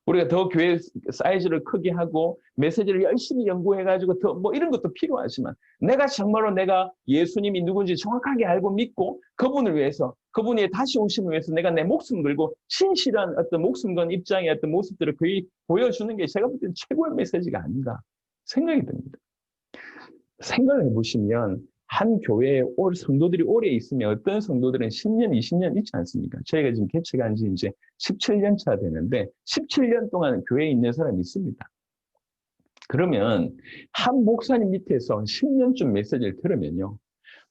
우리가 더 교회 사이즈를 크게 하고 메시지를 열심히 연구해가지고 더 뭐 이런 것도 필요하지만 내가 정말로 내가 예수님이 누군지 정확하게 알고 믿고 그분을 위해서 그분이 다시 오심을 위해서 내가 내 목숨 걸고 신실한 어떤 목숨 건 입장의 어떤 모습들을 거의 보여주는 게 제가 볼 때는 최고의 메시지가 아닌가 생각이 듭니다. 생각을 해보시면 한 교회에 성도들이 오래 있으면 어떤 성도들은 10년, 20년 있지 않습니까? 저희가 지금 개척한 지 이제 17년 차 되는데 17년 동안 교회에 있는 사람이 있습니다. 그러면 한 목사님 밑에서 10년쯤 메시지를 들으면요.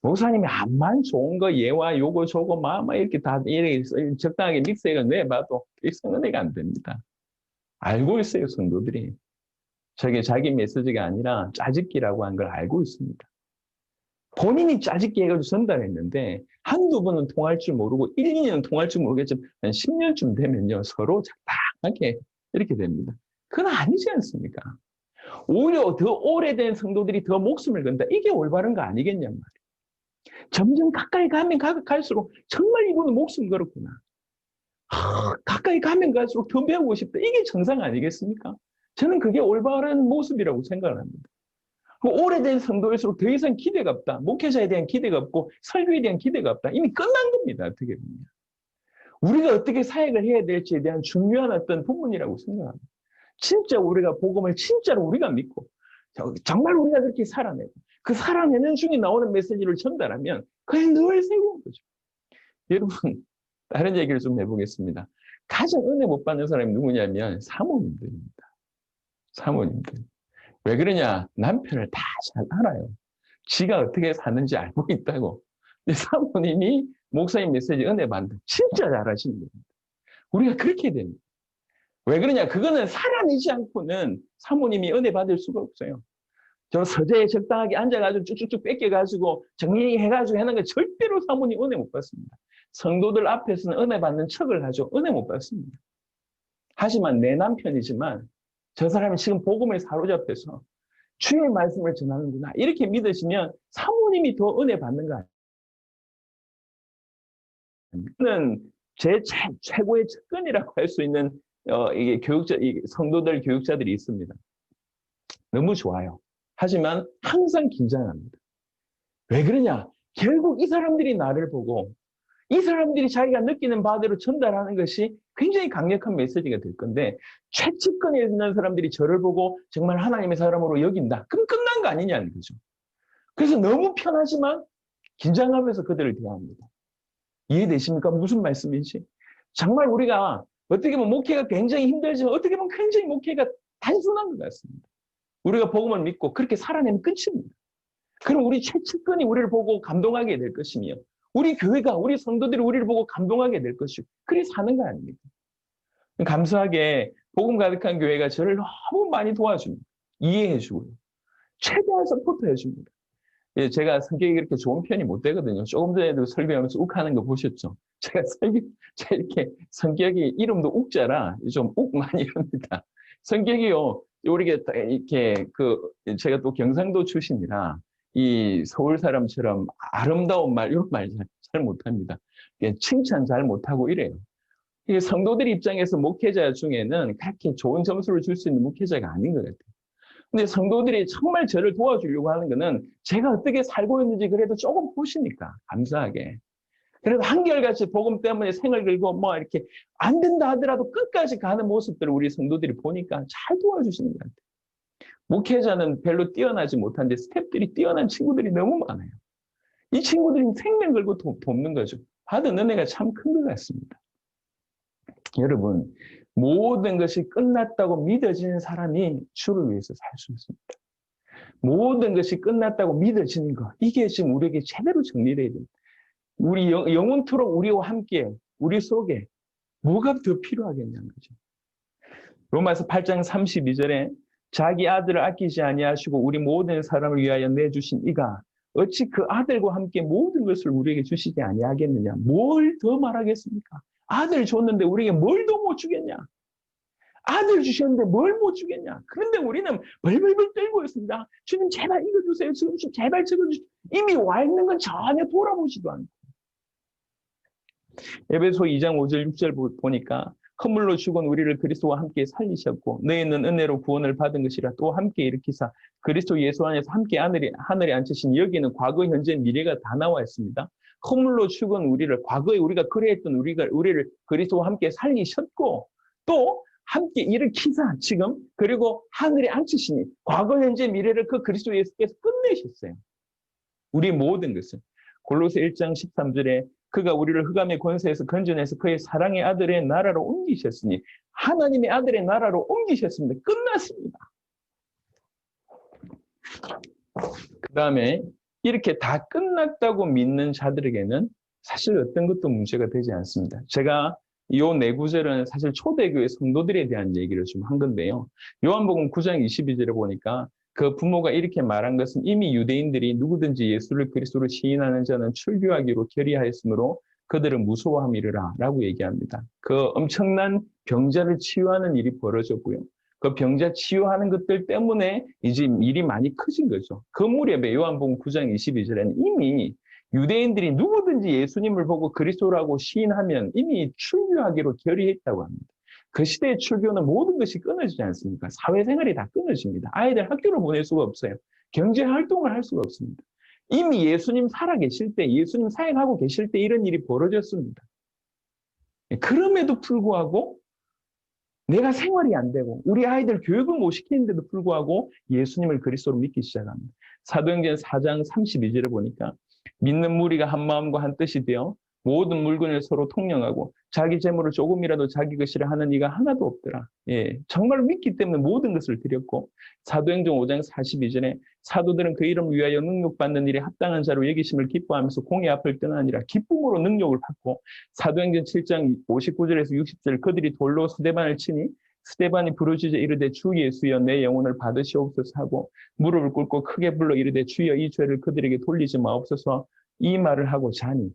목사님이 암만 좋은 거 예와 요거 저거 막 이렇게 다 이렇게 적당하게 믹스해가 내봐도 성은혜가 안 됩니다. 알고 있어요, 성도들이. 저게 자기 메시지가 아니라 짜집기라고 한 걸 알고 있습니다. 본인이 짜집기 해가지고 전달했는데 한두 번은 통할 줄 모르고 1, 2년은 통할 줄 모르겠지만 한 10년쯤 되면요. 서로 적당하게 이렇게 됩니다. 그건 아니지 않습니까? 오히려 더 오래된 성도들이 더 목숨을 건다. 이게 올바른 거 아니겠냔 말이에요. 점점 가까이 가면 갈수록 정말 이분은 목숨 걸었구나. 가까이 가면 갈수록 더 배우고 싶다. 이게 정상 아니겠습니까? 저는 그게 올바른 모습이라고 생각을 합니다. 오래된 성도일수록 더 이상 기대가 없다. 목회자에 대한 기대가 없고 설교에 대한 기대가 없다. 이미 끝난 겁니다. 어떻게 보면. 우리가 어떻게 사역을 해야 될지에 대한 중요한 어떤 부분이라고 생각합니다. 진짜 우리가 복음을 진짜로 우리가 믿고 정말 우리가 그렇게 살아내고 그 살아내는 중에 나오는 메시지를 전달하면 그냥 늘 새로운 거죠. 여러분 다른 얘기를 좀 해보겠습니다. 가장 은혜 못 받는 사람이 누구냐면 사모님들입니다. 사모님들. 왜 그러냐? 남편을 다 잘 알아요. 지가 어떻게 사는지 알고 있다고. 근데 사모님이 목사님 메시지 은혜 받는 진짜 잘하시는 겁니다. 우리가 그렇게 됩니다. 왜 그러냐? 그거는 살아내지 않고는 사모님이 은혜 받을 수가 없어요. 저 서재에 적당하게 앉아가지고 쭉쭉쭉 뺏겨가지고 정리해가지고 하는 거 절대로 사모님 은혜 못 받습니다. 성도들 앞에서는 은혜 받는 척을 하죠. 은혜 못 받습니다. 하지만 내 남편이지만 저 사람이 지금 복음에 사로잡혀서 주의 말씀을 전하는구나. 이렇게 믿으시면 사모님이 더 은혜 받는 거 아닙니까? 저는 제 최고의 측근이라고 할 수 있는 이게 성도들 교육자들이 있습니다. 너무 좋아요. 하지만 항상 긴장합니다. 왜 그러냐? 결국 이 사람들이 나를 보고 이 사람들이 자기가 느끼는 바대로 전달하는 것이 굉장히 강력한 메시지가 될 건데 최측근에 있는 사람들이 저를 보고 정말 하나님의 사람으로 여긴다. 그럼 끝난 거 아니냐는 거죠. 그래서 너무 편하지만 긴장하면서 그들을 대합니다. 이해되십니까? 무슨 말씀인지. 정말 우리가 어떻게 보면 목회가 굉장히 힘들지만 어떻게 보면 굉장히 목회가 단순한 것 같습니다. 우리가 복음을 믿고 그렇게 살아내면 끝입니다. 그럼 우리 최측근이 우리를 보고 감동하게 될 것이며 우리 교회가 우리 성도들이 우리를 보고 감동하게 될 것이고 그래 사는 거 아닙니까? 감사하게 복음 가득한 교회가 저를 너무 많이 도와줍니다. 이해해주고요. 최대한 서포트해줍니다. 제가 성격이 그렇게 좋은 편이 못 되거든요. 조금 전에도 설교하면서 욱하는 거 보셨죠? 제가 이렇게 성격이 이름도 욱자라 좀 욱 많이 합니다. 성격이요. 우리가 이렇게 제가 또 경상도 출신이라 이 서울 사람처럼 아름다운 말 이런 말 잘 못합니다. 칭찬 잘 못하고 이래요. 성도들 입장에서 목회자 중에는 그렇게 좋은 점수를 줄 수 있는 목회자가 아닌 것 같아요. 근데 성도들이 정말 저를 도와주려고 하는 거는 제가 어떻게 살고 있는지 그래도 조금 보시니까 감사하게. 그래도 한결같이 복음 때문에 생을 걸고 뭐 이렇게 안 된다 하더라도 끝까지 가는 모습들을 우리 성도들이 보니까 잘 도와주시는 것 같아요. 목회자는 별로 뛰어나지 못한데 스태프들이 뛰어난 친구들이 너무 많아요. 이 친구들이 생명 걸고 돕는 거죠. 받은 은혜가 참 큰 것 같습니다. 여러분, 모든 것이 끝났다고 믿어지는 사람이 주를 위해서 살 수 있습니다. 모든 것이 끝났다고 믿어지는 것, 이게 지금 우리에게 제대로 정리되어야 됩니다. 우리 영원토록 우리와 함께 우리 속에 뭐가 더 필요하겠냐는 거죠. 로마서 8장 32절에 자기 아들을 아끼지 아니하시고 우리 모든 사람을 위하여 내주신 이가 어찌 그 아들과 함께 모든 것을 우리에게 주시지 아니하겠느냐. 뭘 더 말하겠습니까? 아들 줬는데 우리에게 뭘 더 못 주겠냐. 아들 주셨는데 뭘 못 주겠냐. 그런데 우리는 벌벌벌 떨고 있습니다. 주님 제발 이거 주세요. 주님 제발 저거 주세요. 이미 와 있는 건 전혀 돌아보지도 않고. 에베소 2장 5절 6절 보니까 허물로 죽은 우리를 그리스도와 함께 살리셨고 너희는 은혜로 구원을 받은 것이라 또 함께 일으키사 그리스도 예수 안에서 함께 하늘에 앉히신 여기는 과거, 현재, 미래가 다 나와 있습니다. 허물로 죽은 우리를 과거에 우리가 그래했던 우리를 그리스도와 함께 살리셨고 또 함께 일으키사 지금 그리고 하늘에 앉히시니 과거, 현재, 미래를 그 그리스도 예수께서 끝내셨어요. 우리 모든 것을. 골로새 1장 13절에 그가 우리를 흑암의 권세에서 건져내서 그의 사랑의 아들의 나라로 옮기셨으니 하나님의 아들의 나라로 옮기셨습니다. 끝났습니다. 그 다음에 이렇게 다 끝났다고 믿는 자들에게는 사실 어떤 것도 문제가 되지 않습니다. 제가 이 네 구절은 사실 초대교회 성도들에 대한 얘기를 좀 한 건데요. 요한복음 9장 22절에 보니까 그 부모가 이렇게 말한 것은 이미 유대인들이 누구든지 예수를 그리스도로 시인하는 자는 출교하기로 결의하였으므로 그들은 무서워함이르라 라고 얘기합니다. 그 엄청난 병자를 치유하는 일이 벌어졌고요. 그 병자 치유하는 것들 때문에 이제 일이 많이 커진 거죠. 그 무렵에 요한복음 9장 22절에는 이미 유대인들이 누구든지 예수님을 보고 그리스도라고 시인하면 이미 출교하기로 결의했다고 합니다. 그 시대의 출교는 모든 것이 끊어지지 않습니까? 사회생활이 다 끊어집니다. 아이들 학교를 보낼 수가 없어요. 경제활동을 할 수가 없습니다. 이미 예수님 살아계실 때, 예수님 사역하고 계실 때 이런 일이 벌어졌습니다. 그럼에도 불구하고 내가 생활이 안 되고 우리 아이들 교육을 못 시키는데도 불구하고 예수님을 그리스도로 믿기 시작합니다. 사도행전 4장 32절에 보니까 믿는 무리가 한 마음과 한 뜻이 되어 모든 물건을 서로 통령하고 자기 재물을 조금이라도 자기 것이라 하는 이가 하나도 없더라. 예, 정말 믿기 때문에 모든 것을 드렸고 사도행전 5장 42절에 사도들은 그 이름을 위하여 능력받는 일에 합당한 자로 여기심을 기뻐하면서 공의 앞을 떠나니라 기쁨으로 능력을 받고 사도행전 7장 59절에서 60절 그들이 돌로 스데반을 치니 스데반이 부르짖어 이르되 주 예수여 내 영혼을 받으시옵소서 하고 무릎을 꿇고 크게 불러 이르되 주여 이 죄를 그들에게 돌리지 마옵소서 이 말을 하고 자니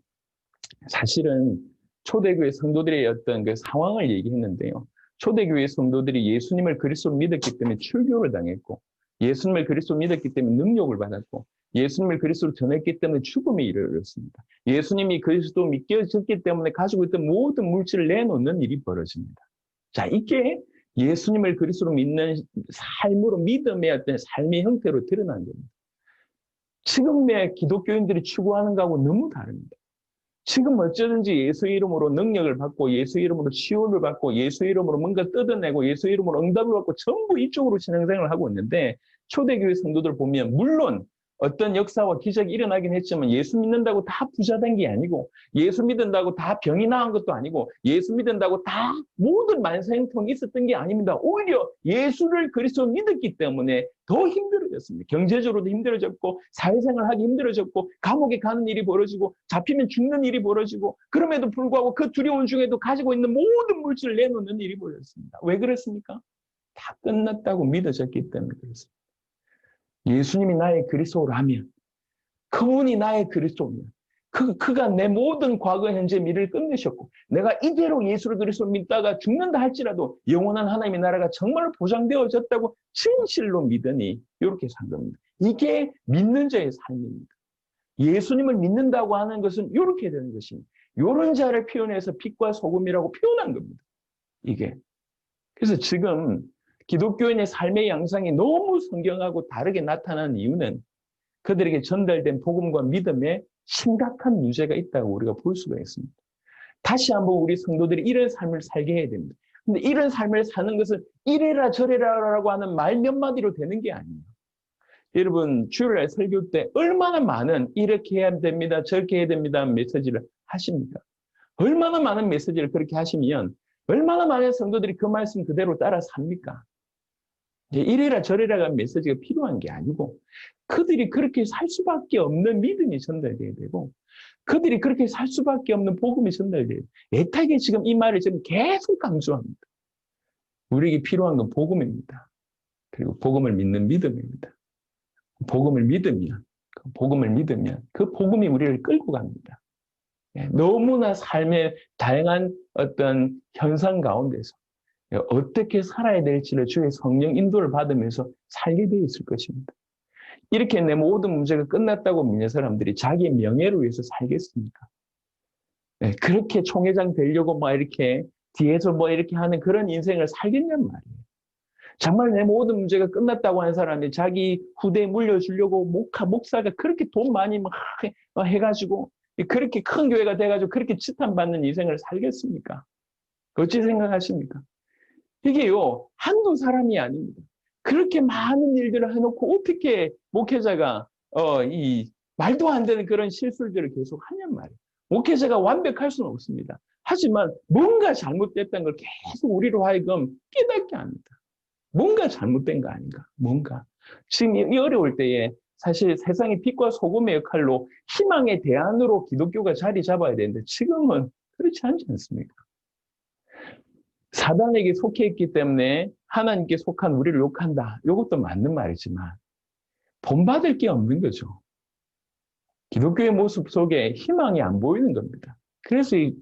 사실은 초대교회 성도들의 어떤 그 상황을 얘기했는데요. 초대교회 성도들이 예수님을 그리스도로 믿었기 때문에 출교를 당했고 예수님을 그리스도로 믿었기 때문에 능력을 받았고 예수님을 그리스도로 전했기 때문에 죽음에 이르렀습니다. 예수님이 그리스도 믿겨졌기 때문에 가지고 있던 모든 물질을 내놓는 일이 벌어집니다. 자, 이게 예수님을 그리스도로 믿는 삶으로 믿음의 어떤 삶의 형태로 드러난 겁니다. 지금의 기독교인들이 추구하는 것하고 너무 다릅니다. 지금 어쩌든지 예수 이름으로 능력을 받고 예수 이름으로 치유를 받고 예수 이름으로 뭔가 뜯어내고 예수 이름으로 응답을 받고 전부 이쪽으로 신앙생활을 하고 있는데 초대교회 성도들 보면 물론 어떤 역사와 기적이 일어나긴 했지만 예수 믿는다고 다 부자 된 게 아니고 예수 믿는다고 다 병이 나은 것도 아니고 예수 믿는다고 다 모든 만사형통이 있었던 게 아닙니다. 오히려 예수를 그리스도 믿었기 때문에 더 힘들어졌습니다. 경제적으로도 힘들어졌고 사회생활하기 힘들어졌고 감옥에 가는 일이 벌어지고 잡히면 죽는 일이 벌어지고 그럼에도 불구하고 그 두려움 중에도 가지고 있는 모든 물질을 내놓는 일이 벌어졌습니다. 왜 그렇습니까? 다 끝났다고 믿어졌기 때문에 그렇습니다. 예수님이 나의 그리스도라면 그분이 나의 그리스도면 그가 내 모든 과거, 현재, 미래를 끝내셨고 내가 이대로 예수를 그리스도로 믿다가 죽는다 할지라도 영원한 하나님의 나라가 정말 보장되어졌다고 진실로 믿으니 이렇게 산 겁니다. 이게 믿는 자의 삶입니다. 예수님을 믿는다고 하는 것은 이렇게 되는 것입니다. 이런 자를 표현해서 빛과 소금이라고 표현한 겁니다. 이게. 그래서 지금 기독교인의 삶의 양상이 너무 성경하고 다르게 나타나는 이유는 그들에게 전달된 복음과 믿음에 심각한 문제가 있다고 우리가 볼 수가 있습니다. 다시 한번 우리 성도들이 이런 삶을 살게 해야 됩니다. 근데 이런 삶을 사는 것은 이래라 저래라라고 하는 말 몇 마디로 되는 게 아니에요. 여러분 주일날 설교 때 얼마나 많은 이렇게 해야 됩니다, 저렇게 해야 됩니다 메시지를 하십니까? 얼마나 많은 메시지를 그렇게 하시면 얼마나 많은 성도들이 그 말씀 그대로 따라 삽니까? 이래라 저래라가 메시지가 필요한 게 아니고 그들이 그렇게 살 수밖에 없는 믿음이 전달돼야 되고 그들이 그렇게 살 수밖에 없는 복음이 전달돼야 돼요. 애타게 지금 이 말을 지금 계속 강조합니다. 우리에게 필요한 건 복음입니다. 그리고 복음을 믿는 믿음입니다. 복음을 믿으면 그 복음을 믿으면 그 복음이 우리를 끌고 갑니다. 예, 너무나 삶의 다양한 어떤 현상 가운데서 어떻게 살아야 될지를 주의 성령 인도를 받으면서 살게 되어 있을 것입니다. 이렇게 내 모든 문제가 끝났다고 믿는 사람들이 자기의 명예를 위해서 살겠습니까? 네, 그렇게 총회장 되려고 막 이렇게 뒤에서 뭐 이렇게 하는 그런 인생을 살겠냔 말이에요. 정말 내 모든 문제가 끝났다고 하는 사람이 자기 후대에 물려주려고 목사가 그렇게 돈 많이 막 해가지고 그렇게 큰 교회가 돼가지고 그렇게 지탄받는 인생을 살겠습니까? 어찌 생각하십니까? 이게요, 한두 사람이 아닙니다. 그렇게 많은 일들을 해놓고 어떻게 목회자가, 이, 말도 안 되는 그런 실수들을 계속 하냔 말이에요. 목회자가 완벽할 수는 없습니다. 하지만 뭔가 잘못됐다는 걸 계속 우리로 하여금 깨닫게 합니다. 뭔가 잘못된 거 아닌가? 뭔가. 지금 이 어려울 때에 사실 세상의 빛과 소금의 역할로 희망의 대안으로 기독교가 자리 잡아야 되는데 지금은 그렇지 않지 않습니까? 사단에게 속해 있기 때문에 하나님께 속한 우리를 욕한다. 이것도 맞는 말이지만 본받을 게 없는 거죠. 기독교의 모습 속에 희망이 안 보이는 겁니다. 그래서 이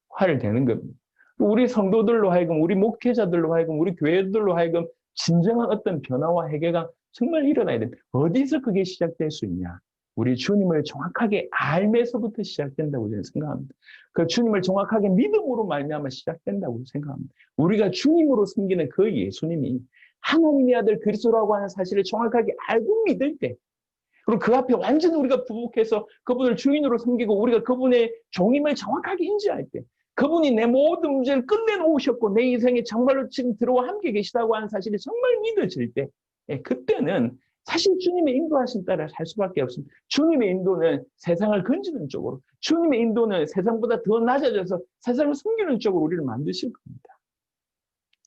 화를 내는 겁니다. 우리 성도들로 하여금, 우리 목회자들로 하여금, 우리 교회들로 하여금 진정한 어떤 변화와 회개가 정말 일어나야 됩니다. 어디서 그게 시작될 수 있냐? 우리 주님을 정확하게 알면서부터 시작된다고 저는 생각합니다. 그 주님을 정확하게 믿음으로 말미암아 시작된다고 생각합니다. 우리가 주님으로 섬기는 그 예수님이 하나님의 아들 그리스도라고 하는 사실을 정확하게 알고 믿을 때, 그리고 그 앞에 완전히 우리가 부복해서 그분을 주인으로 섬기고 우리가 그분의 종임을 정확하게 인지할 때, 그분이 내 모든 문제를 끝내놓으셨고 내 인생에 정말로 지금 들어와 함께 계시다고 하는 사실이 정말 믿어질 때, 그때는 사실 주님의 인도하심 따라 살 수밖에 없습니다. 주님의 인도는 세상을 건지는 쪽으로, 주님의 인도는 세상보다 더 낮아져서 세상을 숨기는 쪽으로 우리를 만드실 겁니다.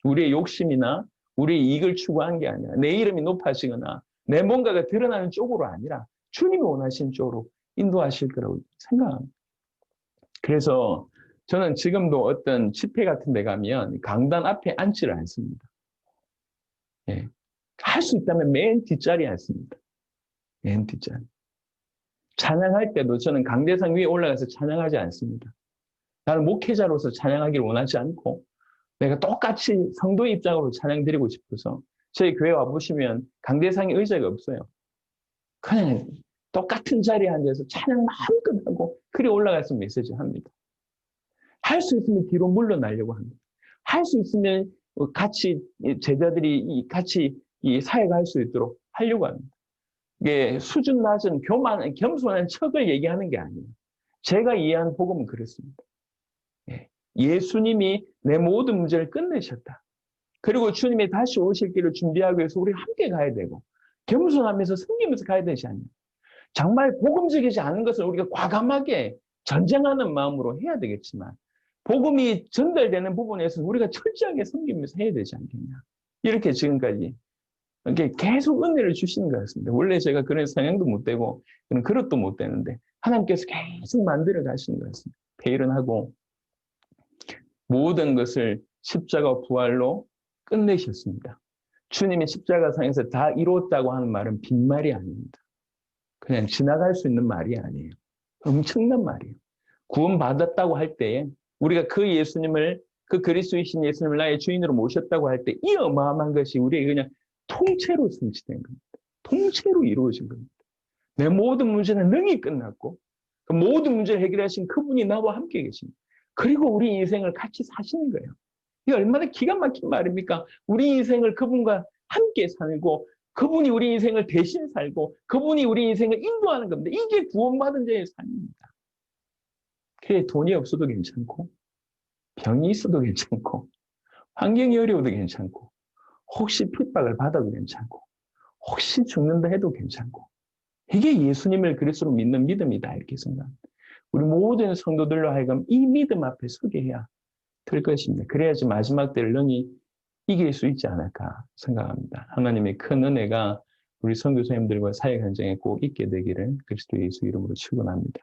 우리의 욕심이나 우리의 이익을 추구한 게 아니라 내 이름이 높아지거나 내 뭔가가 드러나는 쪽으로 아니라 주님이 원하시는 쪽으로 인도하실 거라고 생각합니다. 그래서 저는 지금도 어떤 집회 같은 데 가면 강단 앞에 앉지를 않습니다. 예. 할 수 있다면 맨 뒷자리에 앉습니다. 맨 뒷자리. 찬양할 때도 저는 강대상 위에 올라가서 찬양하지 않습니다. 나는 목회자로서 찬양하기를 원하지 않고 내가 똑같이 성도의 입장으로 찬양 드리고 싶어서 저희 교회 와보시면 강대상에 의자가 없어요. 그냥 똑같은 자리에 앉아서 찬양 마음껏 하고 그리 올라가서 메시지 합니다. 할 수 있으면 뒤로 물러나려고 합니다. 할 수 있으면 같이 제자들이 같이 사역할 수 있도록 하려고 합니다. 이게 수준 낮은 겸손한 척을 얘기하는 게 아니에요. 제가 이해하는 복음은 그렇습니다. 예수님이 내 모든 문제를 끝내셨다. 그리고 주님이 다시 오실 길을 준비하기 위해서 우리 함께 가야 되고 겸손하면서 섬기면서 가야 되지 않냐. 정말 복음적이지 않은 것을 우리가 과감하게 전쟁하는 마음으로 해야 되겠지만 복음이 전달되는 부분에서 우리가 철저하게 섬기면서 해야 되지 않겠냐. 이렇게 지금까지 계속 은혜를 주시는 것 같습니다. 원래 제가 그런 성향도 못 되고 그런 그릇도 못 되는데 하나님께서 계속 만들어 가시는 것 같습니다. 배일은하고 모든 것을 십자가 부활로 끝내셨습니다. 주님이 십자가상에서 다 이루었다고 하는 말은 빈말이 아닙니다. 그냥 지나갈 수 있는 말이 아니에요. 엄청난 말이에요. 구원받았다고 할 때에 우리가 그 예수님을, 그 그리스도이신 예수님을 나의 주인으로 모셨다고 할 때 이 어마어마한 것이 우리에게 그냥 통째로 성취된 겁니다. 통째로 이루어진 겁니다. 내 모든 문제는 능히 끝났고 그 모든 문제를 해결하신 그분이 나와 함께 계십니다. 그리고 우리 인생을 같이 사시는 거예요. 이게 얼마나 기가 막힌 말입니까? 우리 인생을 그분과 함께 살고 그분이 우리 인생을 대신 살고 그분이 우리 인생을 인도하는 겁니다. 이게 구원받은 자의 삶입니다. 그게 돈이 없어도 괜찮고 병이 있어도 괜찮고 환경이 어려워도 괜찮고 혹시 핍박을 받아도 괜찮고 혹시 죽는다 해도 괜찮고 이게 예수님을 그리스도로 믿는 믿음이다 이렇게 생각합니다. 우리 모든 성도들로 하여금 이 믿음 앞에 서게 해야 될 것입니다. 그래야지 마지막 때를 능히 이길 수 있지 않을까 생각합니다. 하나님의 큰 은혜가 우리 선교사님들과 사역 현장에 꼭 있게 되기를 그리스도 예수 이름으로 축원합니다.